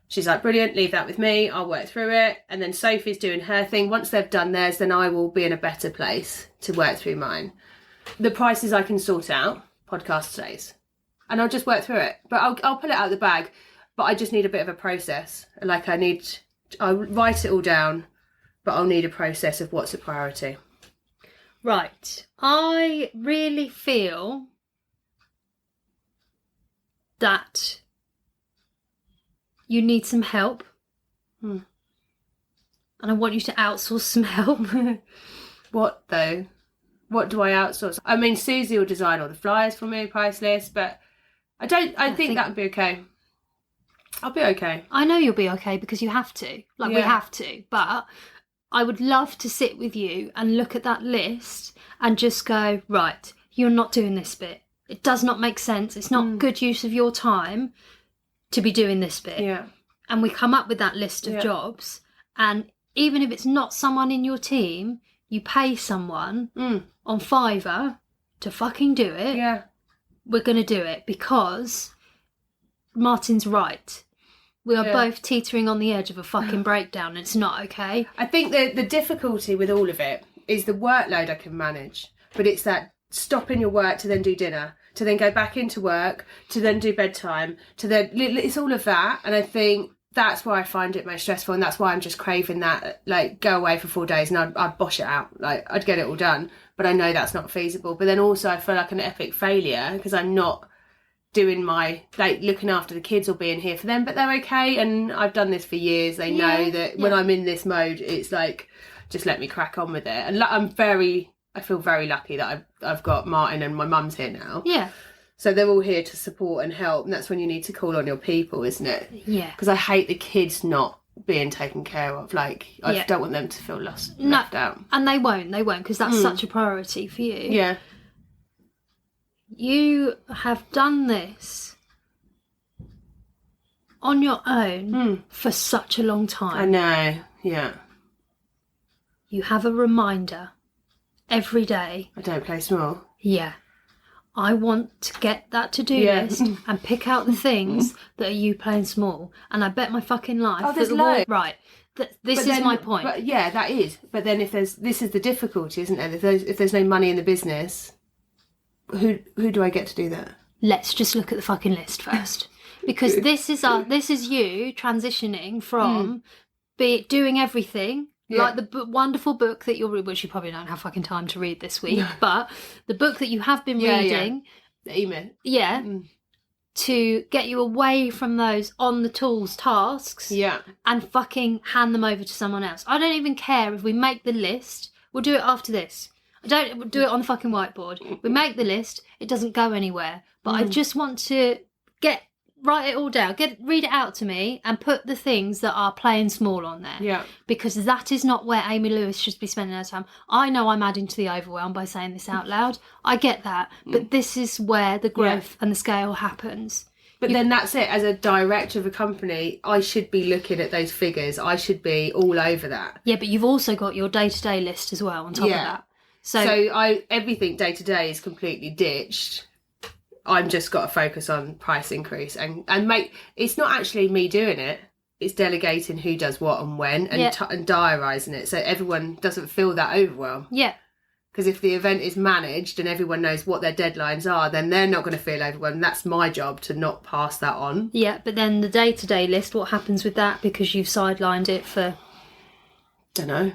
[SPEAKER 2] She's like, brilliant, leave that with me. I'll work through it. And then Sophie's doing her thing. Once they've done theirs, then I will be in a better place to work through mine. The prices I can sort out, podcast stays. And I'll just work through it. But I'll pull it out of the bag. But I just need a bit of a process. Like I'll write it all down, but I'll need a process of what's a priority.
[SPEAKER 1] Right. I really feel that you need some help. And I want you to outsource some help.
[SPEAKER 2] What though? What do I outsource? I mean, Susie will design all the flyers for me, price list, but I think that would be okay. I'll be okay.
[SPEAKER 1] I know you'll be okay because you have to. We have to. But I would love to sit with you and look at that list and just go, right, you're not doing this bit. It does not make sense. It's not good use of your time to be doing this bit.
[SPEAKER 2] Yeah.
[SPEAKER 1] And we come up with that list of jobs, and even if it's not someone in your team, you pay someone on Fiverr to fucking do it.
[SPEAKER 2] Yeah.
[SPEAKER 1] We're going to do it because Martin's right. We are both teetering on the edge of a fucking breakdown, and it's not okay.
[SPEAKER 2] I think the difficulty with all of it is the workload I can manage, but it's that stopping your work to then do dinner, to then go back into work, to then do bedtime, to then... It's all of that, and I think that's why I find it most stressful, and that's why I'm just craving that, like, go away for 4 days and I'd bosh it out. Like, I'd get it all done, but I know that's not feasible. But then also I feel like an epic failure because I'm not doing my, like, looking after the kids or being here for them, but they're okay. And I've done this for years. They know that when I'm in this mode, it's like, just let me crack on with it. And I feel very lucky that I've got Martin and my mum's here now.
[SPEAKER 1] Yeah.
[SPEAKER 2] So they're all here to support and help, and that's when you need to call on your people, isn't it?
[SPEAKER 1] Yeah.
[SPEAKER 2] Because I hate the kids not being taken care of. Like, I don't want them to feel left out.
[SPEAKER 1] And they won't, because that's such a priority for you.
[SPEAKER 2] Yeah.
[SPEAKER 1] You have done this on your own for such a long time.
[SPEAKER 2] I know, yeah.
[SPEAKER 1] You have a reminder every day.
[SPEAKER 2] I don't play small.
[SPEAKER 1] Yeah. I want to get that to-do list and pick out the things that are you playing small. And I bet my fucking life.
[SPEAKER 2] Oh, there's loads.
[SPEAKER 1] Right. This is my point.
[SPEAKER 2] But yeah, that is. But then this is the difficulty, isn't it? If there's no money in the business, who do I get to do that?
[SPEAKER 1] Let's just look at the fucking list first. Because this is you transitioning from doing everything. Yeah. Like the wonderful book that which you probably don't have fucking time to read this week, but the book that you have been reading,
[SPEAKER 2] the email,
[SPEAKER 1] to get you away from those on the tools tasks, and fucking hand them over to someone else. I don't even care if we make the list. We'll do it after this. We'll do it on the fucking whiteboard. We make the list. It doesn't go anywhere. But I just want to write it all down, read it out to me, and put the things that are playing small on there.
[SPEAKER 2] Yeah.
[SPEAKER 1] Because that is not where Amy Lewis should be spending her time. I know I'm adding to the overwhelm by saying this out loud. I get that. But this is where the growth and the scale happens.
[SPEAKER 2] But then that's it. As a director of a company, I should be looking at those figures. I should be all over that.
[SPEAKER 1] Yeah, but you've also got your day-to-day list as well on top of that. So
[SPEAKER 2] everything day-to-day is completely ditched. I'm just got to focus on price increase and make. It's not actually me doing it. It's delegating who does what and when and diarising it so everyone doesn't feel that overwhelm.
[SPEAKER 1] Yeah.
[SPEAKER 2] Because if the event is managed and everyone knows what their deadlines are, then they're not going to feel overwhelmed. That's my job to not pass that on.
[SPEAKER 1] Yeah, but then the day-to-day list, what happens with that? Because you've sidelined it for...
[SPEAKER 2] Don't know.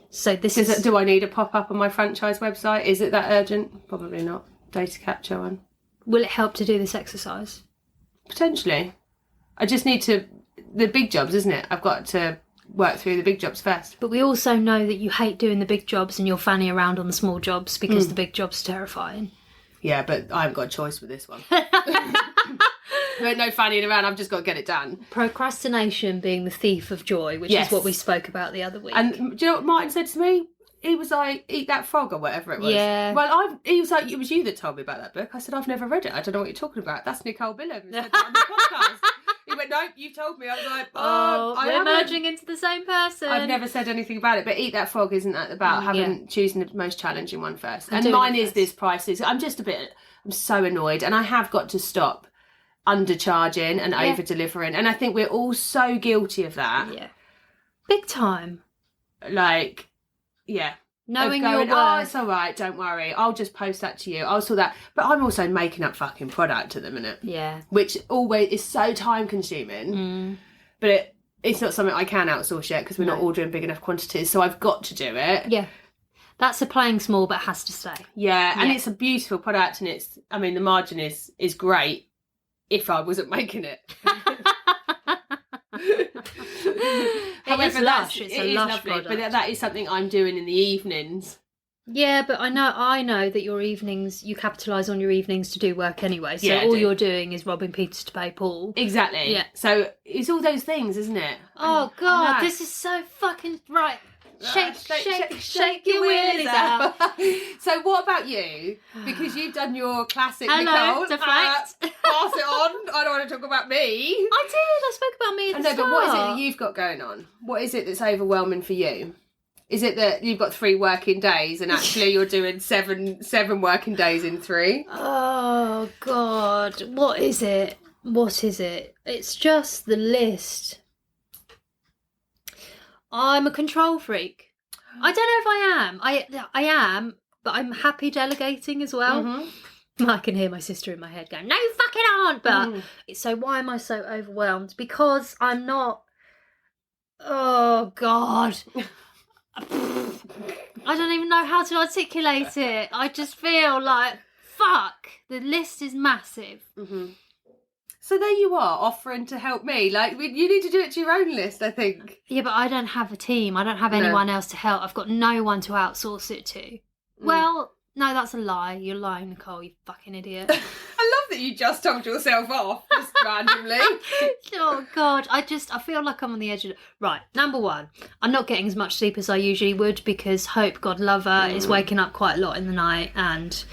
[SPEAKER 1] So
[SPEAKER 2] do I need a pop-up on my franchise website? Is it that urgent? Probably not. Data capture one.
[SPEAKER 1] Will it help to do this exercise?
[SPEAKER 2] Potentially. I just need to... The big jobs, isn't it? I've got to work through the big jobs first.
[SPEAKER 1] But we also know that you hate doing the big jobs and you're fanny around on the small jobs because the big jobs are terrifying.
[SPEAKER 2] Yeah, but I haven't got a choice with this one. There's no fannying around, I've just got to get it done.
[SPEAKER 1] Procrastination being the thief of joy, which is what we spoke about the other week.
[SPEAKER 2] And do you know what Martin said to me? He was like, eat that frog or whatever it was.
[SPEAKER 1] Yeah.
[SPEAKER 2] Well, he was like, it was you that told me about that book. I said, I've never read it. I don't know what you're talking about. That's Nicole Billam. Said that on the podcast. He went, no, you told me. I was like,
[SPEAKER 1] we're merging into the same person.
[SPEAKER 2] I've never said anything about it. But eat that frog isn't about choosing the most challenging one first. And mine is this prices. I'm so annoyed. And I have got to stop undercharging and over-delivering. And I think we're all so guilty of that.
[SPEAKER 1] Yeah. Big time.
[SPEAKER 2] Like... Yeah.
[SPEAKER 1] Knowing your worth.
[SPEAKER 2] Oh, it's all right, don't worry. I'll just post that to you. I'll sort that. But I'm also making up fucking product at the minute.
[SPEAKER 1] Yeah.
[SPEAKER 2] Which always is so time consuming. But it's not something I can outsource yet because we're not ordering big enough quantities. So I've got to do it.
[SPEAKER 1] Yeah. That's a playing small but has to stay.
[SPEAKER 2] Yeah. And it's a beautiful product and the margin is great if I wasn't making it.
[SPEAKER 1] However, it's lush. It's a lush
[SPEAKER 2] lovely,
[SPEAKER 1] product.
[SPEAKER 2] But that is something I'm doing in the evenings.
[SPEAKER 1] Yeah, but I know that your evenings, you capitalise on your evenings to do work anyway. So all you're doing is robbing Peter to pay Paul.
[SPEAKER 2] Exactly. Yeah. So it's all those things, isn't it?
[SPEAKER 1] Oh God, this is so fucking right. Shake your willies out.
[SPEAKER 2] So what about you? Because you've done your classic
[SPEAKER 1] Hello,
[SPEAKER 2] Nicole.
[SPEAKER 1] deflect.
[SPEAKER 2] Pass it on. I don't want to talk about me.
[SPEAKER 1] I did. I spoke about me at the start.
[SPEAKER 2] But what is it that you've got going on? What is it that's overwhelming for you? Is it that you've got 3 working days and actually you're doing seven working days in 3?
[SPEAKER 1] Oh God, what is it? It's just the list. I'm a control freak. I don't know if I am. I am, but I'm happy delegating as well. Mm-hmm. I can hear my sister in my head going, no, you fucking aren't. But so why am I so overwhelmed? Because I'm not... Oh, God. I don't even know how to articulate it. I just feel like, fuck, the list is massive. Mm-hmm.
[SPEAKER 2] So there you are, offering to help me. Like, you need to do it to your own list, I think.
[SPEAKER 1] Yeah, but I don't have a team. I don't have anyone else to help. I've got no one to outsource it to. Well, no, that's a lie. You're lying, Nicole, you fucking idiot.
[SPEAKER 2] I love that you just told yourself off, just randomly.
[SPEAKER 1] Oh, God. I feel like I'm on the edge of it. Right, number one, I'm not getting as much sleep as I usually would because Hope, God love her, is waking up quite a lot in the night and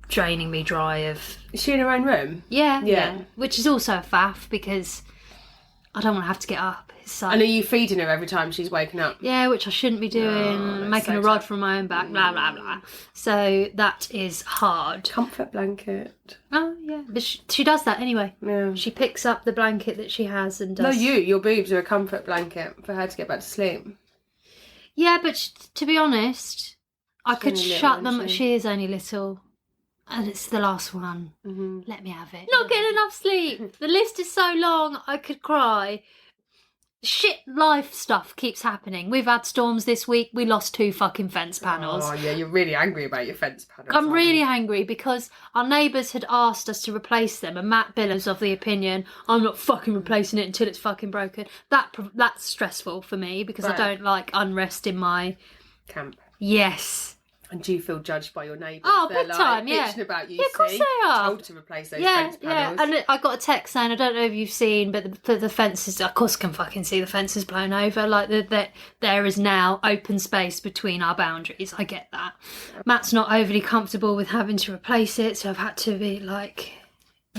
[SPEAKER 1] draining me dry of...
[SPEAKER 2] Is she in her own room?
[SPEAKER 1] Yeah. Which is also a faff because I don't want to have to get up. It's like,
[SPEAKER 2] and are you feeding her every time she's waking up?
[SPEAKER 1] Yeah, which I shouldn't be doing. Making a rod from my own back, blah, blah, blah. So that is hard.
[SPEAKER 2] Comfort blanket.
[SPEAKER 1] Oh, yeah. But she does that anyway.
[SPEAKER 2] Yeah.
[SPEAKER 1] She picks up the blanket that she has and does...
[SPEAKER 2] No, your boobs are a comfort blanket for her to get back to sleep.
[SPEAKER 1] Yeah, but to be honest, I could shut them... She is only little. And it's the last one. Mm-hmm. Let me have it. Not getting enough sleep. The list is so long, I could cry. Shit life stuff keeps happening. We've had storms this week. We lost 2 fucking fence panels.
[SPEAKER 2] Oh, yeah, you're really angry about your fence panels.
[SPEAKER 1] I'm really angry because our neighbours had asked us to replace them and Matt Biller's of the opinion, I'm not fucking replacing it until it's fucking broken. That's stressful for me because I don't like unrest in my...
[SPEAKER 2] camp.
[SPEAKER 1] Yes.
[SPEAKER 2] And do you feel judged by your neighbours?
[SPEAKER 1] Oh,
[SPEAKER 2] They're
[SPEAKER 1] big time, yeah.
[SPEAKER 2] bitching about you,
[SPEAKER 1] yeah, of course they are.
[SPEAKER 2] Told to replace those fence panels.
[SPEAKER 1] Yeah, and I got a text saying, I don't know if you've seen, but the fences, of course I can fucking see the fences blown over. Like, there is now open space between our boundaries. I get that. Matt's not overly comfortable with having to replace it, so I've had to be like,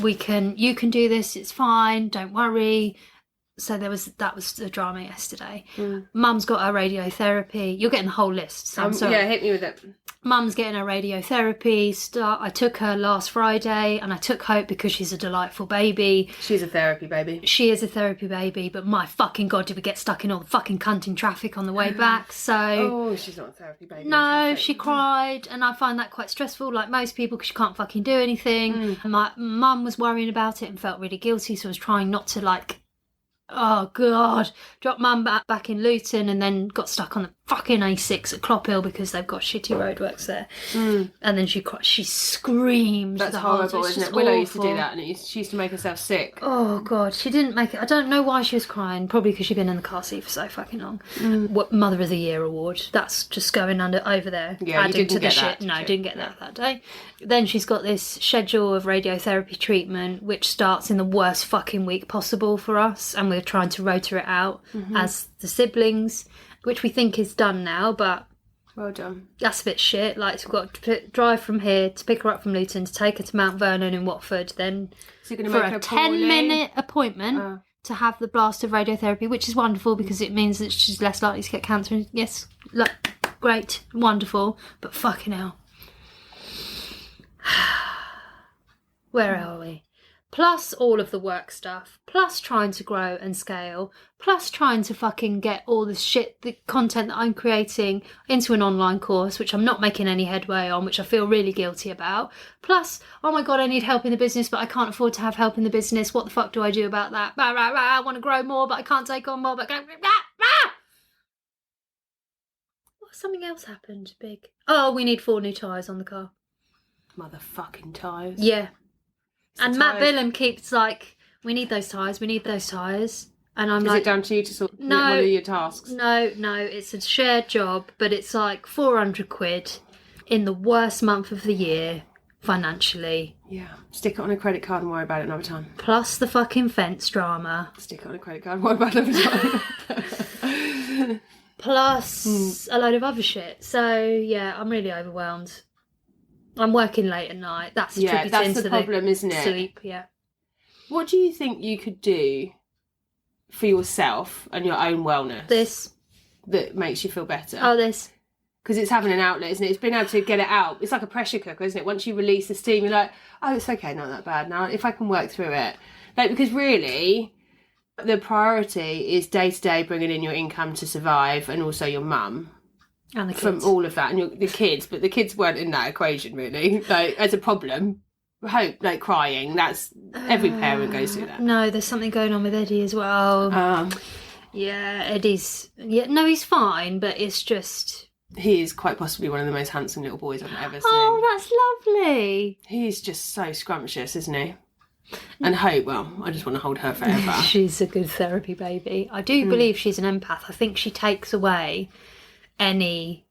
[SPEAKER 1] you can do this, it's fine, don't worry. So that was the drama yesterday. Mum's got her radiotherapy. You're getting the whole list. So I'm sorry.
[SPEAKER 2] Yeah, hit me with it.
[SPEAKER 1] Mum's getting her radiotherapy. I took her last Friday and I took Hope because she's a delightful baby.
[SPEAKER 2] She's a therapy baby.
[SPEAKER 1] She is a therapy baby, but my fucking God, did we get stuck in all the fucking cunting traffic on the way back. So...
[SPEAKER 2] Oh, she's not a therapy baby.
[SPEAKER 1] No, she cried and I find that quite stressful, like most people, because she can't fucking do anything. My mum was worrying about it and felt really guilty, so I was trying not to like... Oh, God. Dropped Mum back in Luton and then got stuck on the fucking A6 at Clophill because they've got shitty roadworks there. And then she screamed.
[SPEAKER 2] That's horrible, isn't it? Willow used to do that and she used to make herself sick.
[SPEAKER 1] Oh, God. She didn't make it. I don't know why she was crying. Probably because she'd been in the car seat for so fucking long. What Mother of the Year award. That's just going over there.
[SPEAKER 2] Yeah,
[SPEAKER 1] adding to the
[SPEAKER 2] get
[SPEAKER 1] shit.
[SPEAKER 2] That,
[SPEAKER 1] no, didn't get that day. Then she's got this schedule of radiotherapy treatment, which starts in the worst fucking week possible for us. And we're trying to rotor it out as the siblings, which we think is done now, but
[SPEAKER 2] well done.
[SPEAKER 1] That's a bit shit. Like, we've got to drive from here to pick her up from Luton to take her to Mount Vernon in Watford, then
[SPEAKER 2] so you're
[SPEAKER 1] for a 10-minute appointment to have the blast of radiotherapy, which is wonderful because it means that she's less likely to get cancer. Yes, great, wonderful, but fucking hell. Where are we? Plus all of the work stuff, plus trying to grow and scale, plus trying to fucking get all the shit, the content that I'm creating into an online course, which I'm not making any headway on, which I feel really guilty about. Plus, oh my God, I need help in the business, but I can't afford to have help in the business. What the fuck do I do about that? I want to grow more, but I can't take on more, but... Something else happened big. Oh, we need 4 new tyres on the car.
[SPEAKER 2] Motherfucking tyres.
[SPEAKER 1] Yeah. And Matt Billham keeps like, we need those tyres. And I'm
[SPEAKER 2] Is
[SPEAKER 1] like...
[SPEAKER 2] it down to you to sort one of your tasks?
[SPEAKER 1] No, it's a shared job, but it's like 400 quid in the worst month of the year, financially.
[SPEAKER 2] Yeah. Stick it on a credit card and worry about it another time.
[SPEAKER 1] Plus the fucking fence drama.
[SPEAKER 2] Stick it on a credit card and worry about it another time.
[SPEAKER 1] Plus a load of other shit. So, yeah, I'm really overwhelmed. I'm working late at night. That's attributing to the
[SPEAKER 2] problem, isn't it?
[SPEAKER 1] Sleep, yeah.
[SPEAKER 2] What do you think you could do for yourself and your own wellness?
[SPEAKER 1] This.
[SPEAKER 2] That makes you feel better?
[SPEAKER 1] Oh, this.
[SPEAKER 2] Because it's having an outlet, isn't it? It's being able to get it out. It's like a pressure cooker, isn't it? Once you release the steam, you're like, oh, it's okay, not that bad now. If I can work through it. Like, because really, the priority is day-to-day bringing in your income to survive and also your mum.
[SPEAKER 1] And the kids.
[SPEAKER 2] From all of that. And the kids, but the kids weren't in that equation, really. Like, as a problem. Hope, like, crying. That's... Every parent goes through that.
[SPEAKER 1] No, there's something going on with Eddie as well. Yeah, Eddie's... Yeah, no, he's fine, but it's just...
[SPEAKER 2] He is quite possibly one of the most handsome little boys I've ever seen.
[SPEAKER 1] Oh, that's lovely.
[SPEAKER 2] He's just so scrumptious, isn't he? And Hope, well, I just want to hold her forever.
[SPEAKER 1] She's a good therapy baby. I do believe she's an empath. I think she takes away any...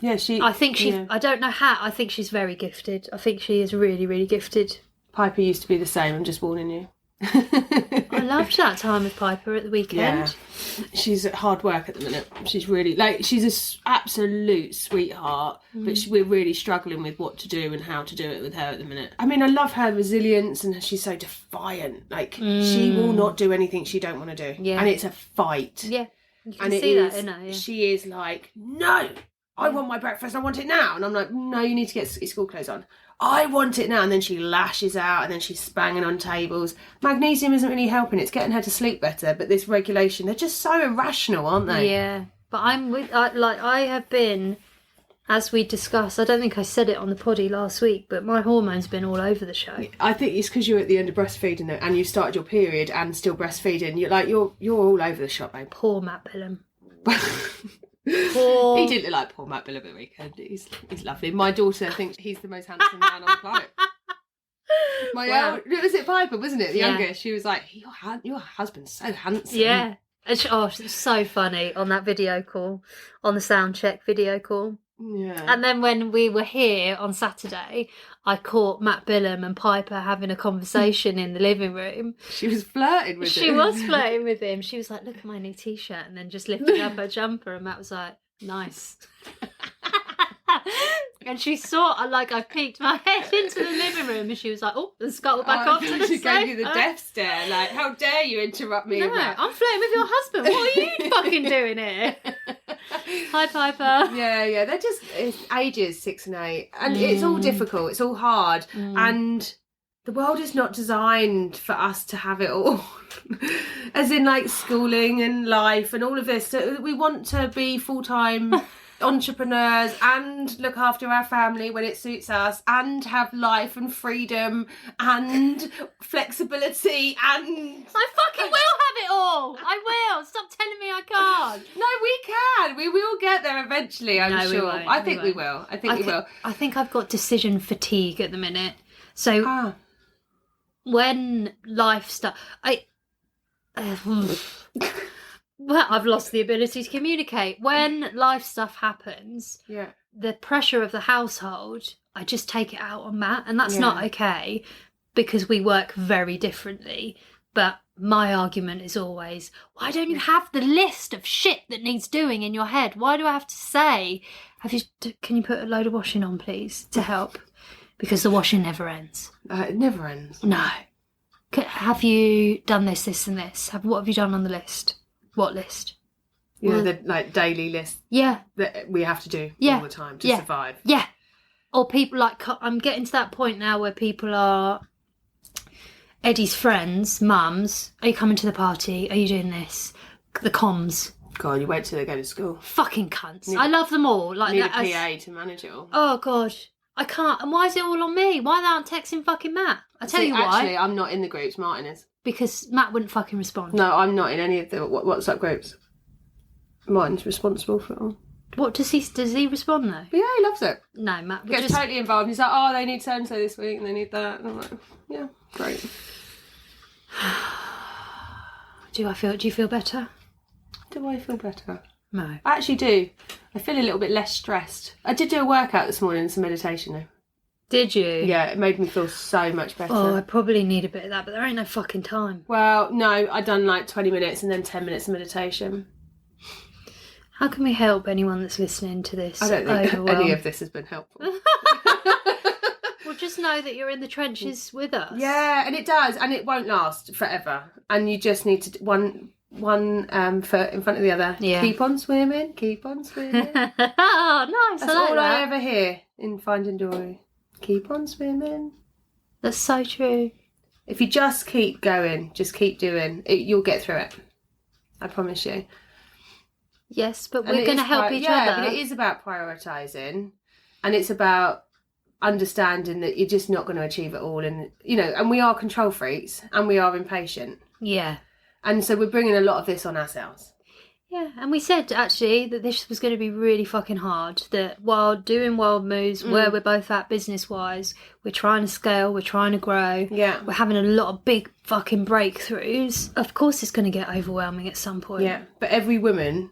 [SPEAKER 2] Yeah,
[SPEAKER 1] I think she... Yeah. I don't know how. I think she's very gifted. I think she is really, really gifted.
[SPEAKER 2] Piper used to be the same, I'm just warning you.
[SPEAKER 1] I loved that time with Piper at the weekend.
[SPEAKER 2] Yeah. She's at hard work at the minute. She's really, like, she's an absolute sweetheart, but we're really struggling with what to do and how to do it with her at the minute. I mean, I love her resilience, and she's so defiant. Like, she will not do anything she don't want to do. Yeah. And it's a fight.
[SPEAKER 1] Yeah. You can see that in her. Yeah.
[SPEAKER 2] She is like, no, I want my breakfast, I want it now. And I'm like, no, you need to get your school clothes on. I want it now. And then she lashes out, and then she's banging on tables. Magnesium isn't really helping. It's getting her to sleep better. But this regulation, they're just so irrational, aren't they?
[SPEAKER 1] Yeah. But I have been, as we discussed, I don't think I said it on the poddy last week, but my hormones been all over the show. I
[SPEAKER 2] think it's because you're at the end of breastfeeding and you started your period and still breastfeeding. You're all over the shop, babe.
[SPEAKER 1] Poor Matt Billum.
[SPEAKER 2] He didn't look like poor Matt Billum at the weekend. He's lovely. My daughter thinks he's the most handsome man on the planet. Was it Piper, wasn't it? The youngest. She was like, your husband's so handsome.
[SPEAKER 1] Yeah. It's so funny on that video call, on the sound check video call.
[SPEAKER 2] Yeah.
[SPEAKER 1] And then when we were here on Saturday, I caught Matt Billum and Piper having a conversation in the living room.
[SPEAKER 2] She was flirting with him.
[SPEAKER 1] She was flirting with him. She was like, look at my new T-shirt, and then just lifting up her jumper, and Matt was like, nice. And she saw, I peeked my head into the living room, and she was like, oh, and scuttled back up to the
[SPEAKER 2] She gave you the death stare, like, how dare you interrupt me?
[SPEAKER 1] No, I'm flirting with your husband. What are you fucking doing here? Hi, Piper.
[SPEAKER 2] Yeah, they're just, it's ages 6 and 8, and it's all difficult, it's all hard, and the world is not designed for us to have it all. As in, like, schooling and life and all of this. So we want to be full-time entrepreneurs and look after our family when it suits us, and have life and freedom and flexibility, and
[SPEAKER 1] I fucking will have it all. I will. Stop telling me I can't.
[SPEAKER 2] No, we can. We will get there eventually, I'm sure. I think we will. I think we will. I
[SPEAKER 1] think I've got decision fatigue at the minute. So when life starts, well, I've lost the ability to communicate. When life stuff happens, the pressure of the household, I just take it out on Matt, and that's not okay, because we work very differently. But my argument is always, why don't you have the list of shit that needs doing in your head? Why do I have to say, can you put a load of washing on, please, to help? Because the washing never ends.
[SPEAKER 2] It never ends.
[SPEAKER 1] No. Have you done this, this and this? What have you done on the list? What list?
[SPEAKER 2] The daily list.
[SPEAKER 1] Yeah.
[SPEAKER 2] That we have to do all the time to survive.
[SPEAKER 1] Yeah. Or people like, I'm getting to that point now where people are Eddie's friends, mums. Are you coming to the party? Are you doing this? The comms.
[SPEAKER 2] God, you wait till they go to school.
[SPEAKER 1] Fucking cunts. I love them all. Like,
[SPEAKER 2] need a PA to manage it all.
[SPEAKER 1] Oh, God. I can't. And why is it all on me? Why aren't texting fucking Matt? I tell you why.
[SPEAKER 2] Actually, I'm not in the groups. Martin is.
[SPEAKER 1] Because Matt wouldn't fucking respond.
[SPEAKER 2] No, I'm not in any of the WhatsApp groups. Martin's responsible for it all.
[SPEAKER 1] What does he respond though?
[SPEAKER 2] Yeah, he loves it.
[SPEAKER 1] No, Matt
[SPEAKER 2] gets totally involved. He's like, oh, they need so and so this week, and they need that, and I'm like, yeah, great.
[SPEAKER 1] Do you feel better?
[SPEAKER 2] Do I feel better?
[SPEAKER 1] No.
[SPEAKER 2] I actually do. I feel a little bit less stressed. I did do a workout this morning and some meditation though.
[SPEAKER 1] Did you?
[SPEAKER 2] Yeah, it made me feel so much better.
[SPEAKER 1] Oh, I probably need a bit of that, but there ain't no fucking time.
[SPEAKER 2] Well, no, I'd done like 20 minutes and then 10 minutes of meditation.
[SPEAKER 1] How can we help anyone that's listening to this?
[SPEAKER 2] I don't think any of this has been helpful.
[SPEAKER 1] Well, just know that you're in the trenches with us.
[SPEAKER 2] Yeah, and it does, and it won't last forever. And you just need to one foot in front of the other.
[SPEAKER 1] Yeah.
[SPEAKER 2] Keep on swimming, keep on swimming.
[SPEAKER 1] Oh, nice.
[SPEAKER 2] That's all I ever hear in Finding Dory. Keep on swimming.
[SPEAKER 1] That's so true.
[SPEAKER 2] If you just keep going, just keep doing it, you'll get through it. I promise you.
[SPEAKER 1] Yes, but we're going to help each other.
[SPEAKER 2] Yeah, but it is about prioritising, and it's about understanding that you're just not going to achieve it all, and and we are control freaks and we are impatient.
[SPEAKER 1] Yeah.
[SPEAKER 2] And so we're bringing a lot of this on ourselves.
[SPEAKER 1] Yeah, and we said actually that this was going to be really fucking hard. That while doing Wild Moos, where we're both at business-wise, we're trying to scale, we're trying to grow.
[SPEAKER 2] Yeah.
[SPEAKER 1] We're having a lot of big fucking breakthroughs. Of course it's going to get overwhelming at some point.
[SPEAKER 2] Yeah, but every woman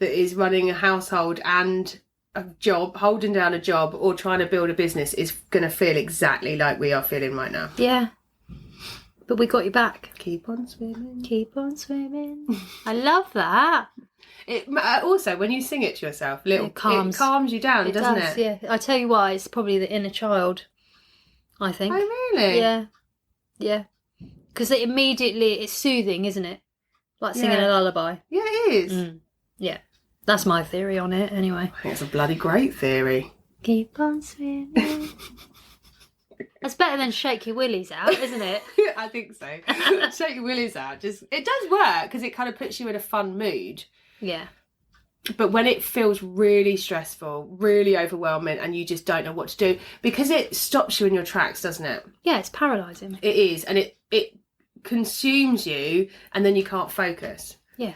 [SPEAKER 2] that is running a household and a job, holding down a job or trying to build a business is going to feel exactly like we are feeling right now.
[SPEAKER 1] Yeah. But we got you back.
[SPEAKER 2] Keep on swimming.
[SPEAKER 1] Keep on swimming. I love that.
[SPEAKER 2] It also, when you sing it to yourself, it calms you down, doesn't it?
[SPEAKER 1] Yeah. I tell you why, it's probably the inner child, I think.
[SPEAKER 2] Oh, really?
[SPEAKER 1] Yeah. Yeah. Because it's soothing, isn't it? Like singing a lullaby.
[SPEAKER 2] Yeah, it is.
[SPEAKER 1] Yeah. That's my theory on it, anyway.
[SPEAKER 2] I think it's a bloody great theory.
[SPEAKER 1] Keep on swimming. That's better than shake your willies out, isn't it?
[SPEAKER 2] I think so. Shake your willies out. It does work because it kind of puts you in a fun mood.
[SPEAKER 1] Yeah.
[SPEAKER 2] But when it feels really stressful, really overwhelming, and you just don't know what to do, because it stops you in your tracks, doesn't it?
[SPEAKER 1] Yeah, it's paralysing.
[SPEAKER 2] It is, and it consumes you, and then you can't focus.
[SPEAKER 1] Yeah.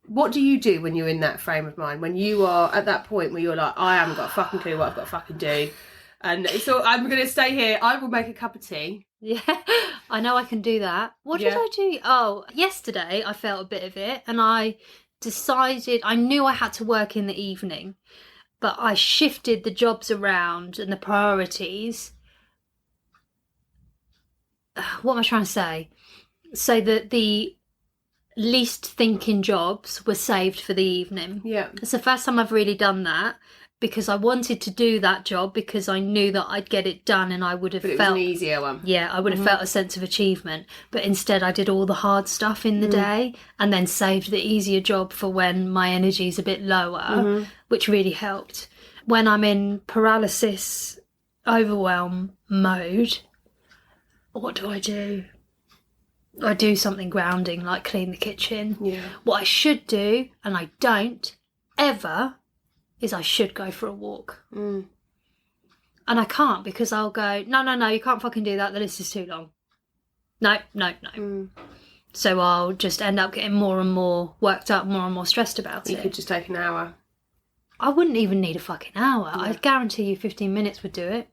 [SPEAKER 2] What do you do when you're in that frame of mind? When you are at that point where you're like, I haven't got a fucking clue what I've got to fucking do. And so I'm going to stay here. I will make a cup of tea.
[SPEAKER 1] Yeah, I know I can do that. What did I do? Oh, yesterday I felt a bit of it and I decided, I knew I had to work in the evening, but I shifted the jobs around and the priorities. What am I trying to say? So that the least thinking jobs were saved for the evening.
[SPEAKER 2] Yeah.
[SPEAKER 1] It's the first time I've really done that. Because I wanted to do that job because I knew that I'd get it done and I would have
[SPEAKER 2] But it
[SPEAKER 1] felt...
[SPEAKER 2] was an easier one.
[SPEAKER 1] Yeah, I would have felt a sense of achievement. But instead I did all the hard stuff in the day and then saved the easier job for when my energy's a bit lower, which really helped. When I'm in paralysis, overwhelm mode, what do? I do something grounding, like clean the kitchen.
[SPEAKER 2] Yeah.
[SPEAKER 1] What I should do, and I don't ever... is I should go for a walk. And I can't because I'll go, no, you can't fucking do that. The list is too long. No. So I'll just end up getting more and more worked up, more and more stressed about it.
[SPEAKER 2] You could just take an hour.
[SPEAKER 1] I wouldn't even need a fucking hour. I guarantee you 15 minutes would do it.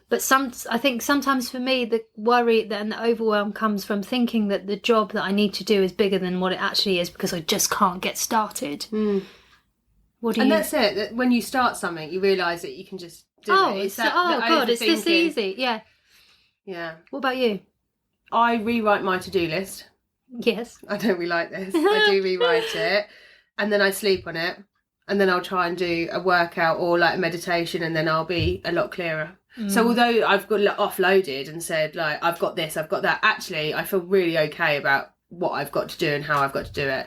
[SPEAKER 1] But I think sometimes for me, the worry and the overwhelm comes from thinking that the job that I need to do is bigger than what it actually is because I just can't get started. That's it. That
[SPEAKER 2] when you start something, you realise that you can just do it.
[SPEAKER 1] It's this easy. Yeah.
[SPEAKER 2] Yeah.
[SPEAKER 1] What about you?
[SPEAKER 2] I rewrite my to-do list.
[SPEAKER 1] Yes.
[SPEAKER 2] I don't rewrite this. I do rewrite it, and then I sleep on it, and then I'll try and do a workout or like a meditation, and then I'll be a lot clearer. So although I've got offloaded and said like I've got this, I've got that, actually I feel really okay about what I've got to do and how I've got to do it.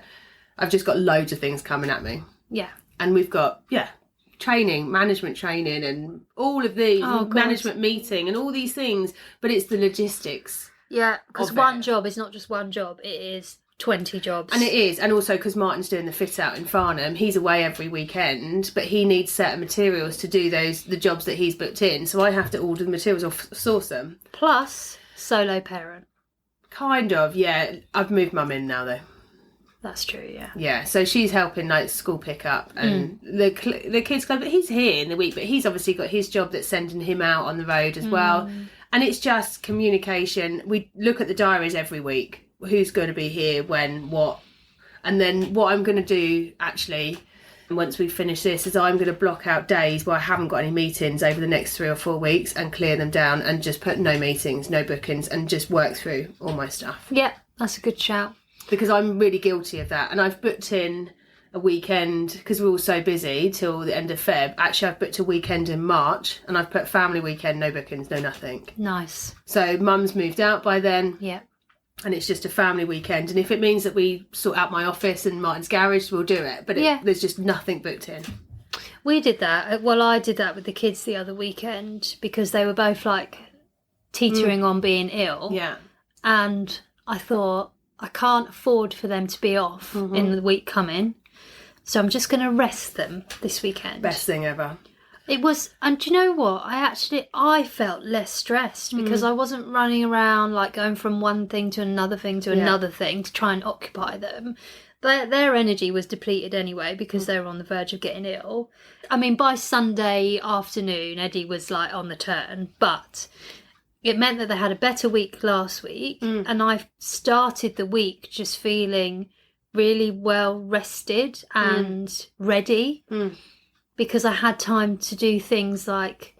[SPEAKER 2] I've just got loads of things coming at me.
[SPEAKER 1] Yeah.
[SPEAKER 2] And we've got, management training and all of these, management meeting and all these things, but it's the logistics.
[SPEAKER 1] Yeah, because one job is not just one job, it is 20 jobs.
[SPEAKER 2] And it is, and also because Martin's doing the fit out in Farnham, he's away every weekend, but he needs certain materials to do the jobs that he's booked in, so I have to order the materials or source them.
[SPEAKER 1] Plus, solo parent.
[SPEAKER 2] Kind of, yeah. I've moved mum in now, though.
[SPEAKER 1] That's true, yeah.
[SPEAKER 2] Yeah, so she's helping like school pickup and the kids club. But he's here in the week, but he's obviously got his job that's sending him out on the road as well. And it's just communication. We look at the diaries every week. Who's going to be here, when, what. And then what I'm going to do, actually, once we finish this, is I'm going to block out days where I haven't got any meetings over the next 3 or 4 weeks and clear them down and just put no meetings, no bookings, and just work through all my stuff.
[SPEAKER 1] Yeah, that's a good shout.
[SPEAKER 2] Because I'm really guilty of that. And I've booked in a weekend, because we're all so busy till the end of Feb. Actually, I've booked a weekend in March, and I've put family weekend, no bookings, no nothing.
[SPEAKER 1] Nice.
[SPEAKER 2] So mum's moved out by then.
[SPEAKER 1] Yeah.
[SPEAKER 2] And it's just a family weekend. And if it means that we sort out my office and Martin's garage, we'll do it. But there's just nothing booked in.
[SPEAKER 1] We did that. Well, I did that with the kids the other weekend because they were both like teetering on being ill.
[SPEAKER 2] Yeah.
[SPEAKER 1] And I thought, I can't afford for them to be off in the week coming. So I'm just going to rest them this weekend.
[SPEAKER 2] Best thing ever.
[SPEAKER 1] It was, and do you know what? I felt less stressed because I wasn't running around like going from one thing to another thing to another thing to try and occupy them. Their energy was depleted anyway because they were on the verge of getting ill. I mean, by Sunday afternoon, Eddie was like on the turn, but it meant that they had a better week last week, and I started the week just feeling really well rested and ready. Because I had time to do things like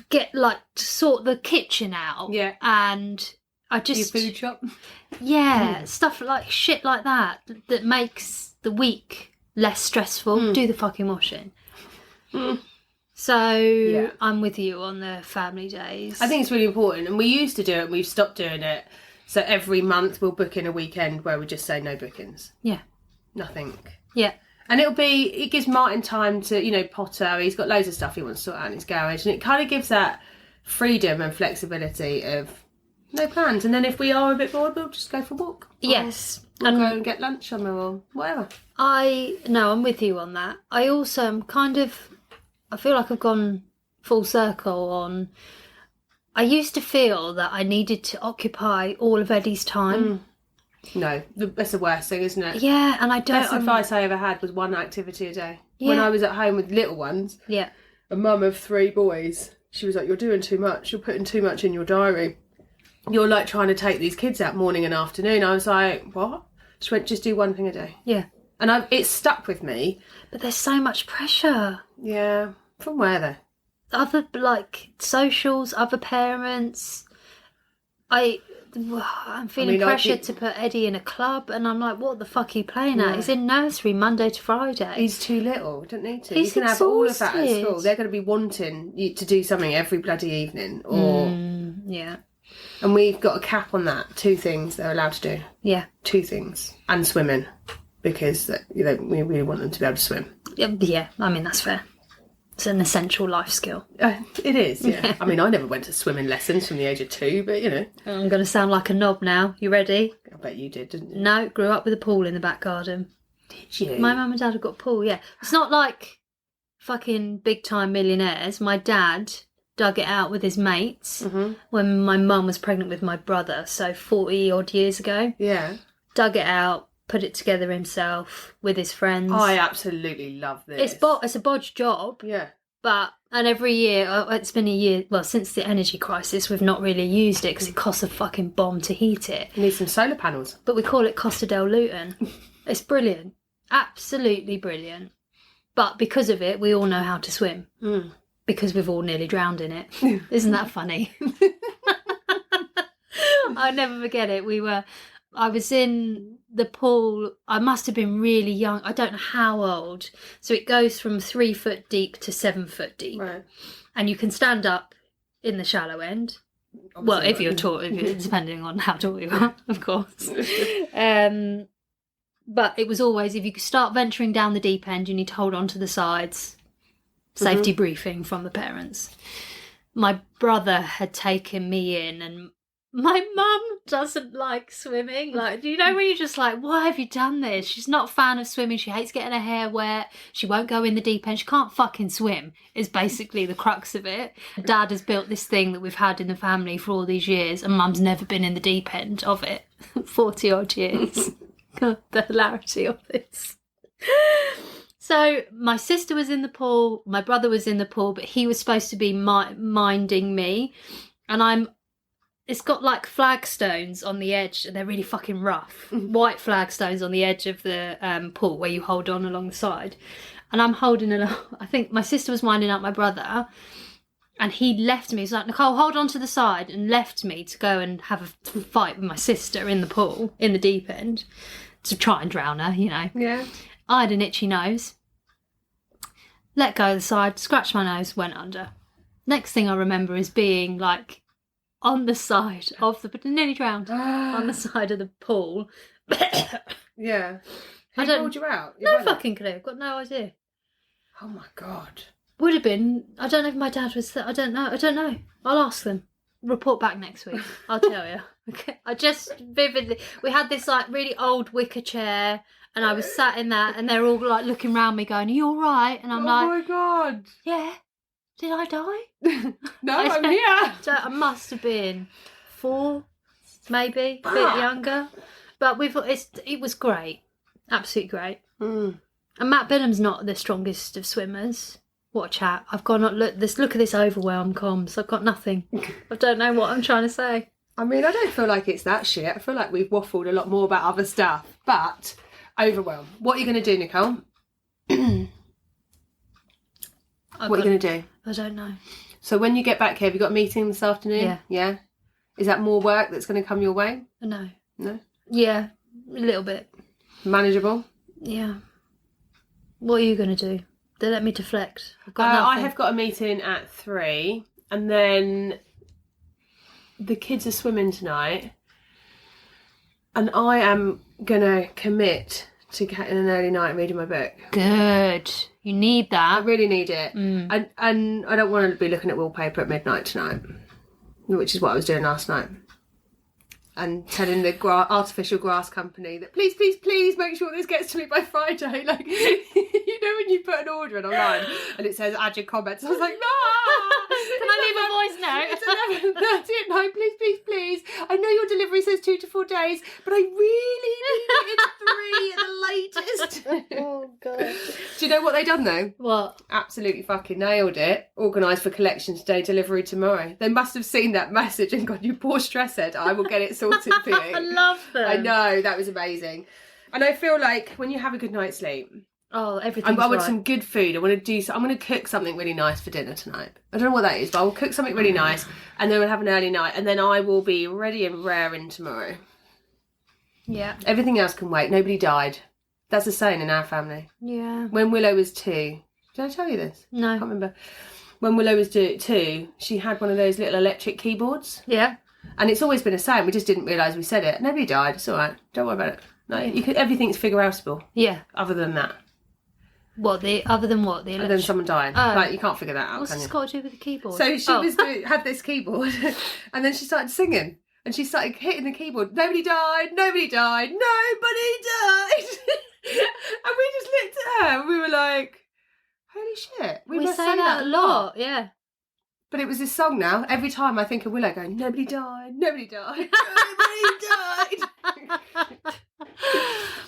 [SPEAKER 1] to sort the kitchen out. Yeah. And I just...
[SPEAKER 2] Your food shop?
[SPEAKER 1] Yeah, stuff like shit like that makes the week less stressful. Do the fucking washing. So I'm with you on the family days.
[SPEAKER 2] I think it's really important. And we used to do it and we've stopped doing it. So every month we'll book in a weekend where we just say no bookings.
[SPEAKER 1] Yeah.
[SPEAKER 2] Nothing.
[SPEAKER 1] Yeah.
[SPEAKER 2] And it gives Martin time to, potter. He's got loads of stuff he wants to sort out in his garage. And it kind of gives that freedom and flexibility of no plans. And then if we are a bit bored, we'll just go for a walk.
[SPEAKER 1] Yes.
[SPEAKER 2] We'll go and get lunch somewhere or whatever.
[SPEAKER 1] I'm with you on that. I also am I feel like I've gone full circle on... I used to feel that I needed to occupy all of Eddie's time.
[SPEAKER 2] No, that's the worst thing, isn't it?
[SPEAKER 1] Yeah, and I don't...
[SPEAKER 2] Best advice I ever had was one activity a day. Yeah. When I was at home with little ones, a mum of 3 boys, she was like, you're doing too much. You're putting too much in your diary. You're like trying to take these kids out morning and afternoon. I was like, what? She went, just do one thing a day.
[SPEAKER 1] Yeah.
[SPEAKER 2] And it's stuck with me.
[SPEAKER 1] But there's so much pressure.
[SPEAKER 2] Yeah. From where, though?
[SPEAKER 1] Other, socials, other parents. I'm feeling pressured to put Eddie in a club, and I'm like, what the fuck are you playing at? He's in nursery Monday to Friday.
[SPEAKER 2] He's too little, don't need to. You can have all of that at school. They're going to be wanting you to do something every bloody evening.
[SPEAKER 1] Yeah.
[SPEAKER 2] And we've got a cap on that. 2 things they're allowed to do.
[SPEAKER 1] Yeah.
[SPEAKER 2] 2 things. And swimming. Because, we really want them to be able to swim.
[SPEAKER 1] Yeah, I mean, that's fair. It's an essential life skill.
[SPEAKER 2] It is, yeah. I mean, I never went to swimming lessons from the age of 2, but,
[SPEAKER 1] I'm going to sound like a knob now. You ready?
[SPEAKER 2] I bet you did, didn't you?
[SPEAKER 1] No, grew up with a pool in the back garden.
[SPEAKER 2] Did you?
[SPEAKER 1] My mum and dad have got a pool, yeah. It's not like fucking big-time millionaires. My dad dug it out with his mates when my mum was pregnant with my brother, so 40-odd years ago.
[SPEAKER 2] Yeah.
[SPEAKER 1] Dug it out, put it together himself with his friends.
[SPEAKER 2] I absolutely love this.
[SPEAKER 1] It's a bodge job.
[SPEAKER 2] Yeah.
[SPEAKER 1] And every year, it's been a year, well, since the energy crisis, we've not really used it because it costs a fucking bomb to heat it.
[SPEAKER 2] You need some solar panels.
[SPEAKER 1] But we call it Costa del Luton. It's brilliant. Absolutely brilliant. But because of it, we all know how to swim. Because we've all nearly drowned in it. Isn't that funny? I'll never forget it. I was in the pool. I must have been really young. I don't know how old. So it goes from 3 foot deep to 7 foot deep.
[SPEAKER 2] Right.
[SPEAKER 1] And you can stand up in the shallow end. Obviously, well, if you're tall, depending on how tall you are, of course. But it was always, if you start venturing down the deep end, you need to hold on to the sides. Safety briefing from the parents. My brother had taken me in, and my mum doesn't like swimming. Like, do you know when you're just like, why have you done this? She's not a fan of swimming. She hates getting her hair wet. She won't go in the deep end. She can't fucking swim, is basically the crux of it. Dad has built this thing that we've had in the family for all these years, and Mum's never been in the deep end of it. 40 odd years. God, the hilarity of this. So my sister was in the pool, my brother was in the pool, but he was supposed to be minding me. And it's got like flagstones on the edge, and they're really fucking rough. White flagstones on the edge of the pool where you hold on along the side. And I'm holding I think my sister was winding up my brother, and he left me. He's like, Nicole, hold on to the side, and left me to go and have a fight with my sister in the pool, in the deep end, to try and drown her,
[SPEAKER 2] Yeah.
[SPEAKER 1] I had an itchy nose. Let go of the side, scratched my nose, went under. Next thing I remember is being like on the side of nearly drowned, on the side of the pool.
[SPEAKER 2] Yeah. Who pulled you out?
[SPEAKER 1] No fucking clue. I've got no idea.
[SPEAKER 2] Oh my God.
[SPEAKER 1] Would have been. I don't know if my dad was there. I don't know. I'll ask them. Report back next week. I'll tell you. Okay. I just vividly. We had this like really old wicker chair, And I was sat in that, and they're all like looking around me going, "Are you all right?" And I'm
[SPEAKER 2] Oh my God.
[SPEAKER 1] "Yeah, did I die?"
[SPEAKER 2] No, I'm here.
[SPEAKER 1] So I must have been 4, maybe, a bit younger. But it was great. Absolutely great.
[SPEAKER 2] Mm.
[SPEAKER 1] And Matt Billum's not the strongest of swimmers. What a chat. I've gone, look at this Overwhelm comms. I've got nothing. I don't know what I'm trying to say.
[SPEAKER 2] I mean, I don't feel like it's that shit. I feel like we've waffled a lot more about other stuff. But Overwhelm. What are you going to do, Nicole? What are you going to do?
[SPEAKER 1] I don't know.
[SPEAKER 2] So when you get back here, have you got a meeting this afternoon?
[SPEAKER 1] Yeah.
[SPEAKER 2] Yeah? Is that more work that's going to come your way?
[SPEAKER 1] No.
[SPEAKER 2] No?
[SPEAKER 1] Yeah, a little bit.
[SPEAKER 2] Manageable?
[SPEAKER 1] Yeah. What are you going to do? They let me deflect. I've got
[SPEAKER 2] I
[SPEAKER 1] nothing.
[SPEAKER 2] have got a meeting at 3, and then the kids are swimming tonight, and I am going to commit to getting an early night and reading my book.
[SPEAKER 1] Good. You need
[SPEAKER 2] I
[SPEAKER 1] that.
[SPEAKER 2] really need it. And I don't want to be looking at wallpaper at midnight tonight, which is what I was doing last night. And telling the artificial grass company that please make sure this gets to me by Friday. Like, you know when you put an order in online and it says add your comments. I was like, no.
[SPEAKER 1] Can I leave a voice note?
[SPEAKER 2] It's 11:30 at night. Please. I know your delivery says 2 to 4 days, but I really need it in 3 at the latest.
[SPEAKER 1] Oh God.
[SPEAKER 2] Do you know what they done though?
[SPEAKER 1] What?
[SPEAKER 2] Absolutely fucking nailed it. Organised for collection today, delivery tomorrow. They must have seen that message and gone, you poor stress head, I will get it sorted for you.
[SPEAKER 1] I love them.
[SPEAKER 2] I know, that was amazing. And I feel like when you have a good night's sleep,
[SPEAKER 1] Oh, everything's
[SPEAKER 2] I want
[SPEAKER 1] right.
[SPEAKER 2] some good food. I'm going to cook something really nice for dinner tonight. I don't know what that is, but I will cook something really nice and then we'll have an early night and then I will be ready and raring tomorrow.
[SPEAKER 1] Yeah.
[SPEAKER 2] Everything else can wait. Nobody died. That's a saying in our family.
[SPEAKER 1] Yeah.
[SPEAKER 2] When Willow was 2, did I tell you this?
[SPEAKER 1] No.
[SPEAKER 2] I can't remember. When Willow was 2, she had one of those little electric keyboards.
[SPEAKER 1] Yeah.
[SPEAKER 2] And it's always been a saying. We just didn't realise we said it. Nobody died. It's all right. Don't worry about it. No, everything's figure outable.
[SPEAKER 1] Yeah.
[SPEAKER 2] Other than that.
[SPEAKER 1] Other than what? The
[SPEAKER 2] Other than someone dying.
[SPEAKER 1] Oh.
[SPEAKER 2] Like, you can't figure that out,
[SPEAKER 1] What's
[SPEAKER 2] can
[SPEAKER 1] this
[SPEAKER 2] you?
[SPEAKER 1] got to do with the keyboard?
[SPEAKER 2] So she had this keyboard and then she started singing. And she started hitting the keyboard. Nobody died. And we just looked at her and we were like, holy shit. We must
[SPEAKER 1] say that a lot. Yeah.
[SPEAKER 2] But it was this song now. Every time I think of Willow going, nobody died. Nobody died.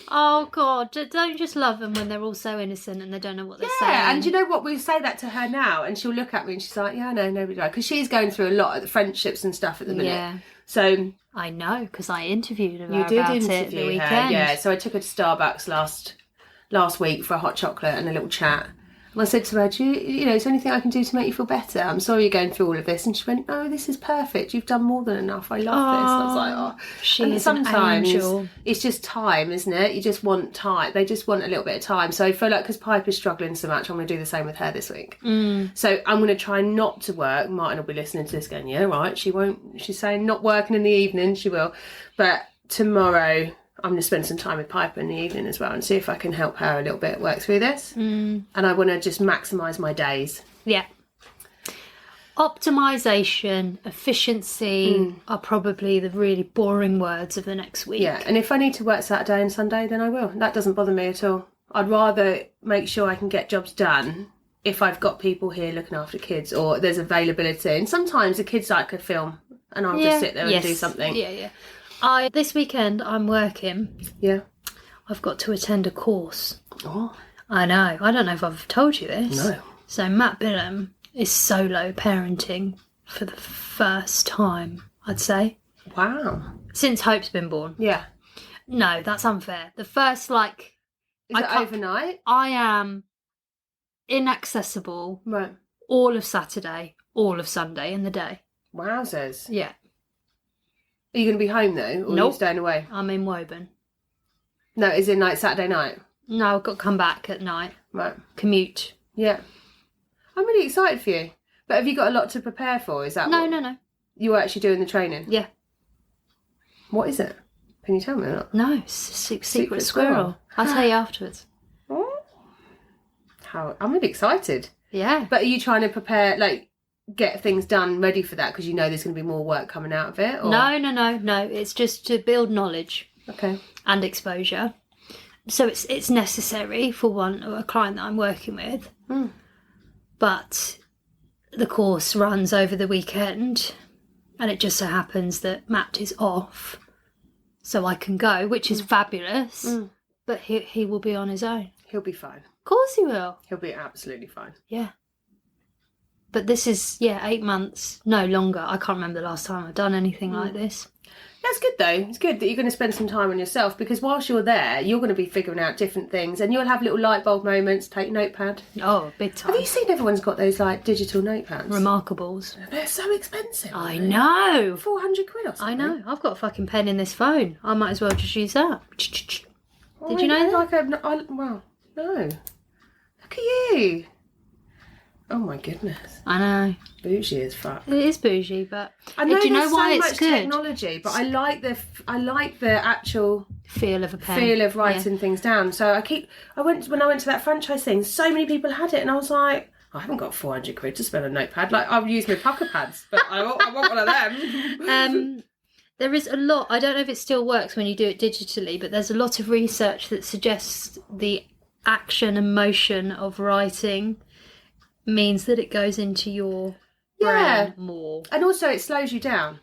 [SPEAKER 1] Oh God! Don't you just love them when they're all so innocent and they don't know what they're saying?
[SPEAKER 2] Yeah, and you know what? We say that to her now, and she'll look at me and she's like, "Yeah, no, nobody died," because she's going through a lot of the friendships and stuff at the minute.
[SPEAKER 1] Yeah.
[SPEAKER 2] So
[SPEAKER 1] I know because I interviewed her
[SPEAKER 2] you
[SPEAKER 1] about
[SPEAKER 2] did
[SPEAKER 1] it
[SPEAKER 2] interview
[SPEAKER 1] the
[SPEAKER 2] her,
[SPEAKER 1] weekend.
[SPEAKER 2] yeah. So I took her to Starbucks last week for a hot chocolate and a little chat. And I said to her, is there anything I can do to make you feel better? I'm sorry you're going through all of this. And she went, no, this is perfect. You've done more than enough. I love this. And I was like, oh.
[SPEAKER 1] She
[SPEAKER 2] and
[SPEAKER 1] is
[SPEAKER 2] sometimes
[SPEAKER 1] an angel.
[SPEAKER 2] it's just time, isn't it? You just want time. They just want a little bit of time. So I feel like because Piper's struggling so much, I'm going to do the same with her this week. So I'm going to try not to work. Martin will be listening to this going, yeah, right. She won't. She's saying not working in the evening. She will. But tomorrow I'm going to spend some time with Piper in the evening as well and see if I can help her a little bit work through this. And I want to just maximise my days.
[SPEAKER 1] Yeah. Optimisation, efficiency are probably the really boring words of the next week.
[SPEAKER 2] Yeah, and if I need to work Saturday and Sunday, then I will. That doesn't bother me at all. I'd rather make sure I can get jobs done if I've got people here looking after kids or there's availability. And sometimes the kids like a film and I'll just sit there and do something.
[SPEAKER 1] Yeah. This weekend I'm working.
[SPEAKER 2] Yeah.
[SPEAKER 1] I've got to attend a course.
[SPEAKER 2] Oh.
[SPEAKER 1] I know. I don't know if I've told you this.
[SPEAKER 2] No.
[SPEAKER 1] So Matt Billum is solo parenting for the first time, I'd say.
[SPEAKER 2] Wow.
[SPEAKER 1] Since Hope's been born.
[SPEAKER 2] Yeah.
[SPEAKER 1] No, that's unfair. The first,
[SPEAKER 2] Is it overnight?
[SPEAKER 1] I am inaccessible
[SPEAKER 2] Right.
[SPEAKER 1] all of Saturday, all of Sunday in the day.
[SPEAKER 2] Wowzers.
[SPEAKER 1] Yeah.
[SPEAKER 2] Are you going to be home though? Or are
[SPEAKER 1] Nope.
[SPEAKER 2] you staying away?
[SPEAKER 1] I'm in Woburn.
[SPEAKER 2] No, is it like Saturday night?
[SPEAKER 1] No, I've got to come back at night.
[SPEAKER 2] Right.
[SPEAKER 1] Commute.
[SPEAKER 2] Yeah. I'm really excited for you. But have you got a lot to prepare for? Is that
[SPEAKER 1] No.
[SPEAKER 2] You're actually doing the training?
[SPEAKER 1] Yeah.
[SPEAKER 2] What is it? Can you tell me or not?
[SPEAKER 1] No, it's a secret
[SPEAKER 2] Secret
[SPEAKER 1] squirrel.
[SPEAKER 2] squirrel.
[SPEAKER 1] I'll tell you afterwards.
[SPEAKER 2] Oh. I'm really excited.
[SPEAKER 1] Yeah.
[SPEAKER 2] But are you trying to prepare, like, get things done ready for that because you know there's going to be more work coming out of it? Or?
[SPEAKER 1] No. It's just to build knowledge
[SPEAKER 2] Okay.
[SPEAKER 1] and exposure. So it's necessary for a client that I'm working with. But the course runs over the weekend, and it just so happens that Matt is off, so I can go, which is fabulous. But he will be on his own.
[SPEAKER 2] He'll be fine.
[SPEAKER 1] Of course he will.
[SPEAKER 2] He'll be absolutely fine.
[SPEAKER 1] Yeah. But this is 8 months, no longer. I can't remember the last time I've done anything like this.
[SPEAKER 2] That's good though. It's good that you're going to spend some time on yourself, because whilst you're there, you're going to be figuring out different things, and you'll have little light bulb moments. Take notepad.
[SPEAKER 1] Oh, big time.
[SPEAKER 2] Have you seen everyone's got those like digital notepads?
[SPEAKER 1] Remarkables.
[SPEAKER 2] They're so expensive.
[SPEAKER 1] I know.
[SPEAKER 2] 400 quid or something.
[SPEAKER 1] I know. I've got a fucking pen in this phone. I might as well just use that. Did you know that?
[SPEAKER 2] Well, no. Look at you. Oh my goodness.
[SPEAKER 1] I know.
[SPEAKER 2] Bougie as fuck.
[SPEAKER 1] It is bougie, but
[SPEAKER 2] I know
[SPEAKER 1] do you know why
[SPEAKER 2] so
[SPEAKER 1] it's
[SPEAKER 2] much
[SPEAKER 1] good?
[SPEAKER 2] technology, but I like the actual
[SPEAKER 1] Feel of a pen.
[SPEAKER 2] feel of writing things down. So when I went to that franchise thing, so many people had it, and I was like, I haven't got 400 quid to spend on notepad. Like, I'll use my pucker pads, but I want one of them.
[SPEAKER 1] There is a lot. I don't know if it still works when you do it digitally, but there's a lot of research that suggests the action and motion of writing means that it goes into your brain more.
[SPEAKER 2] And also it slows you down.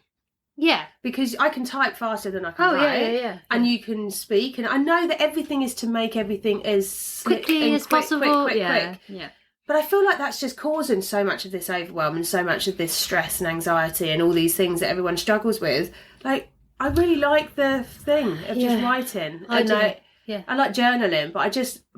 [SPEAKER 1] Yeah.
[SPEAKER 2] Because I can type faster than I can write.
[SPEAKER 1] Yeah.
[SPEAKER 2] And you can speak. And I know that everything is to make everything as slick
[SPEAKER 1] quickly
[SPEAKER 2] and
[SPEAKER 1] as
[SPEAKER 2] quick,
[SPEAKER 1] possible.
[SPEAKER 2] quick.
[SPEAKER 1] Yeah.
[SPEAKER 2] But I feel like that's just causing so much of this overwhelm and so much of this stress and anxiety and all these things that everyone struggles with. Like, I really like the thing of just writing.
[SPEAKER 1] I do.
[SPEAKER 2] I like journaling, but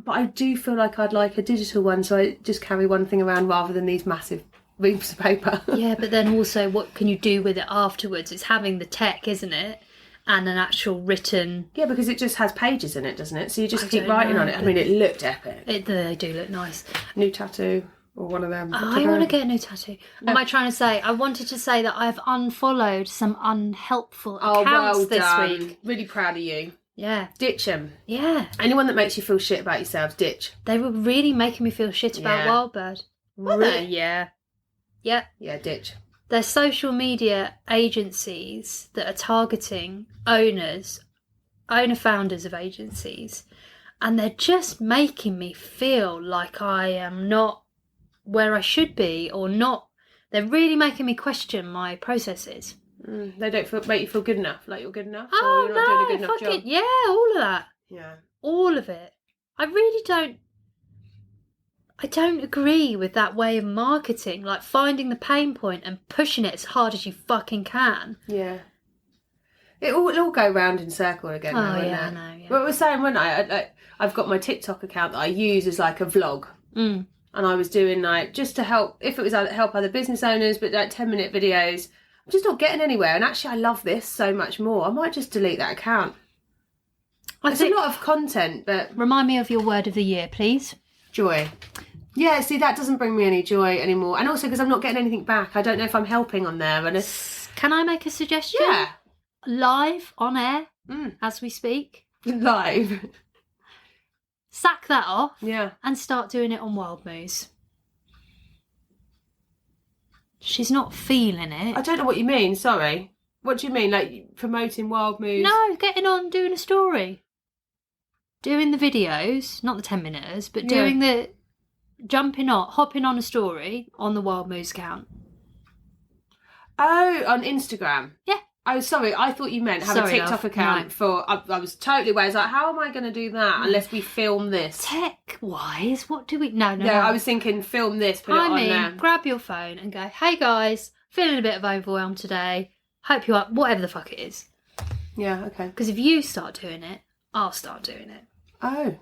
[SPEAKER 2] I do feel like I'd like a digital one, so I just carry one thing around rather than these massive reams of paper.
[SPEAKER 1] Yeah, but then also what can you do with it afterwards? It's having the tech, isn't it? And an actual written...
[SPEAKER 2] Yeah, because it just has pages in it, doesn't it? So you just keep writing on it. I mean, it looked epic.
[SPEAKER 1] They do look nice.
[SPEAKER 2] New tattoo, or one of them.
[SPEAKER 1] I want to get a new tattoo. What am I trying to say? I wanted to say that I've unfollowed some unhelpful accounts this week.
[SPEAKER 2] Really proud of you.
[SPEAKER 1] Yeah.
[SPEAKER 2] Ditch them.
[SPEAKER 1] Yeah.
[SPEAKER 2] Anyone that makes you feel shit about yourselves, ditch.
[SPEAKER 1] They were really making me feel shit about Wildbird.
[SPEAKER 2] Were they?
[SPEAKER 1] Yeah. Yeah.
[SPEAKER 2] Yeah, ditch.
[SPEAKER 1] They're social media agencies that are targeting owner-founders of agencies, and they're just making me feel like I am not where I should be, or not. They're really making me question my processes.
[SPEAKER 2] They don't make you feel good enough, like you're good enough, or
[SPEAKER 1] Oh,
[SPEAKER 2] you're not doing a good enough job.
[SPEAKER 1] Yeah, all of that.
[SPEAKER 2] Yeah.
[SPEAKER 1] All of it. I really don't. I don't agree with that way of marketing, like finding the pain point and pushing it as hard as you fucking can.
[SPEAKER 2] Yeah. It'll all go round in circle again.
[SPEAKER 1] Oh,
[SPEAKER 2] now,
[SPEAKER 1] yeah, I
[SPEAKER 2] it?
[SPEAKER 1] know. Yeah.
[SPEAKER 2] Well, I was saying, when I've got my TikTok account that I use as like a vlog.
[SPEAKER 1] Mm.
[SPEAKER 2] And I was doing like, just to help, if it was help other business owners, but like 10-minute videos. I'm just not getting anywhere. And actually, I love this so much more. I might just delete that account. It's a lot of content, but...
[SPEAKER 1] Remind me of your word of the year, please.
[SPEAKER 2] Joy. Yeah, see, that doesn't bring me any joy anymore. And also because I'm not getting anything back. I don't know if I'm helping on there. And
[SPEAKER 1] Can I make a suggestion?
[SPEAKER 2] Yeah.
[SPEAKER 1] Live, on air, as we speak.
[SPEAKER 2] Live.
[SPEAKER 1] Sack that off.
[SPEAKER 2] Yeah.
[SPEAKER 1] And start doing it on Wild Moos. She's not feeling it.
[SPEAKER 2] I don't know what you mean, sorry. What do you mean, like promoting Wild Moos?
[SPEAKER 1] No, getting on, doing a story. Doing the videos, not the 10-minuters, but doing the hopping on a story on the Wild Moos account.
[SPEAKER 2] Oh, on Instagram?
[SPEAKER 1] Yeah.
[SPEAKER 2] Oh, sorry, I thought you meant have a TikTok account for... I was totally aware. I was like, how am I going to do that unless we film this?
[SPEAKER 1] Tech-wise, what do we... No.
[SPEAKER 2] I was thinking film this, put it on there.
[SPEAKER 1] Grab your phone and go, hey guys, feeling a bit of overwhelm today. Hope you are... Whatever the fuck it is.
[SPEAKER 2] Yeah, okay.
[SPEAKER 1] Because if you start doing it, I'll start doing it.
[SPEAKER 2] Oh.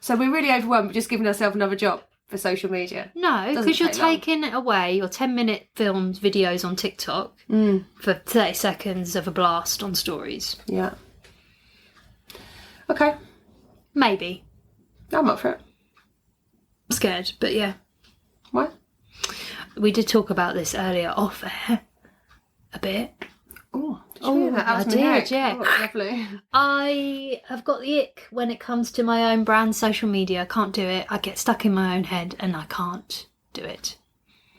[SPEAKER 2] So we're really overwhelmed. We're just giving ourselves another job for social media.
[SPEAKER 1] No, because you're taking away your 10-minute films, videos on TikTok for 30 seconds of a blast on stories.
[SPEAKER 2] Yeah. Okay.
[SPEAKER 1] Maybe.
[SPEAKER 2] I'm up for it.
[SPEAKER 1] I'm scared, but yeah.
[SPEAKER 2] What?
[SPEAKER 1] We did talk about this earlier off air a bit.
[SPEAKER 2] Oh, I
[SPEAKER 1] did, yeah.
[SPEAKER 2] Oh, lovely.
[SPEAKER 1] I have got the ick when it comes to my own brand social media. I can't do it. I get stuck in my own head and I can't do it.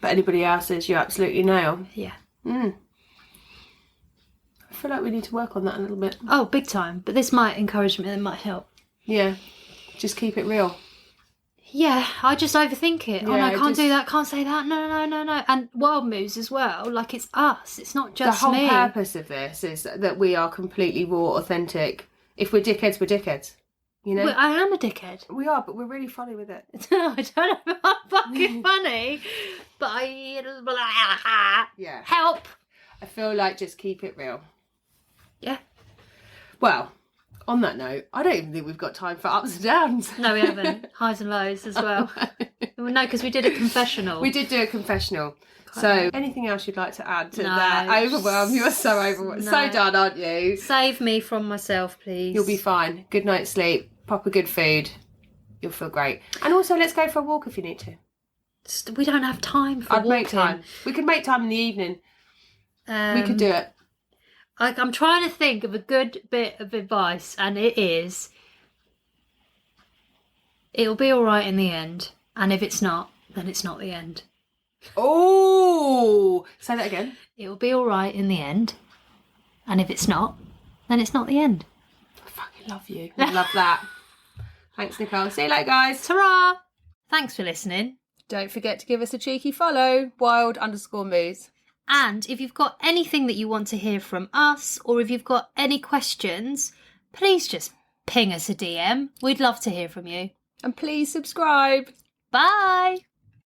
[SPEAKER 2] But anybody else's, you absolutely nail.
[SPEAKER 1] Yeah.
[SPEAKER 2] I feel like we need to work on that a little bit.
[SPEAKER 1] Oh, big time. But this might encourage me. It might help.
[SPEAKER 2] Yeah. Just keep it real.
[SPEAKER 1] Yeah, I just overthink it. Oh,
[SPEAKER 2] Yeah,
[SPEAKER 1] no, can't do that, can't say that. No. And Wild Moos as well. Like, it's us. It's not just
[SPEAKER 2] the whole
[SPEAKER 1] me.
[SPEAKER 2] purpose of this is that we are completely raw, authentic. If we're dickheads, we're dickheads. You know?
[SPEAKER 1] Well, I am a dickhead.
[SPEAKER 2] We are, but we're really funny with it.
[SPEAKER 1] I don't know if I'm fucking funny, but
[SPEAKER 2] Yeah.
[SPEAKER 1] help.
[SPEAKER 2] I feel like just keep it real.
[SPEAKER 1] Yeah.
[SPEAKER 2] Well, on that note, I don't even think we've got time for ups and downs.
[SPEAKER 1] No, we haven't. Highs and lows as well. Well, no, because we did a confessional.
[SPEAKER 2] We did do a confessional.
[SPEAKER 1] Quite
[SPEAKER 2] So,
[SPEAKER 1] right.
[SPEAKER 2] anything else you'd like to add to
[SPEAKER 1] No,
[SPEAKER 2] that? Overwhelm. You are so overwhelmed.
[SPEAKER 1] No.
[SPEAKER 2] So done, aren't you?
[SPEAKER 1] Save me from myself, please.
[SPEAKER 2] You'll be fine. Good night's sleep. Proper good food. You'll feel great. And also, let's go for a walk if you need to.
[SPEAKER 1] We don't have time for
[SPEAKER 2] I'd
[SPEAKER 1] walking.
[SPEAKER 2] make time. We could make time in the evening. We could do it.
[SPEAKER 1] I'm trying to think of a good bit of advice, and it is, it'll be all right in the end, and if it's not, then it's not the end.
[SPEAKER 2] Oh, say that again.
[SPEAKER 1] It'll be all right in the end, and if it's not, then it's not the end.
[SPEAKER 2] I fucking love you. I love that. Thanks, Nicole. See you later, guys.
[SPEAKER 1] Ta-ra! Thanks for listening.
[SPEAKER 2] Don't forget to give us a cheeky follow. Wild_moos.
[SPEAKER 1] And if you've got anything that you want to hear from us, or if you've got any questions, please just ping us a DM. We'd love to hear from you.
[SPEAKER 2] And please subscribe.
[SPEAKER 1] Bye!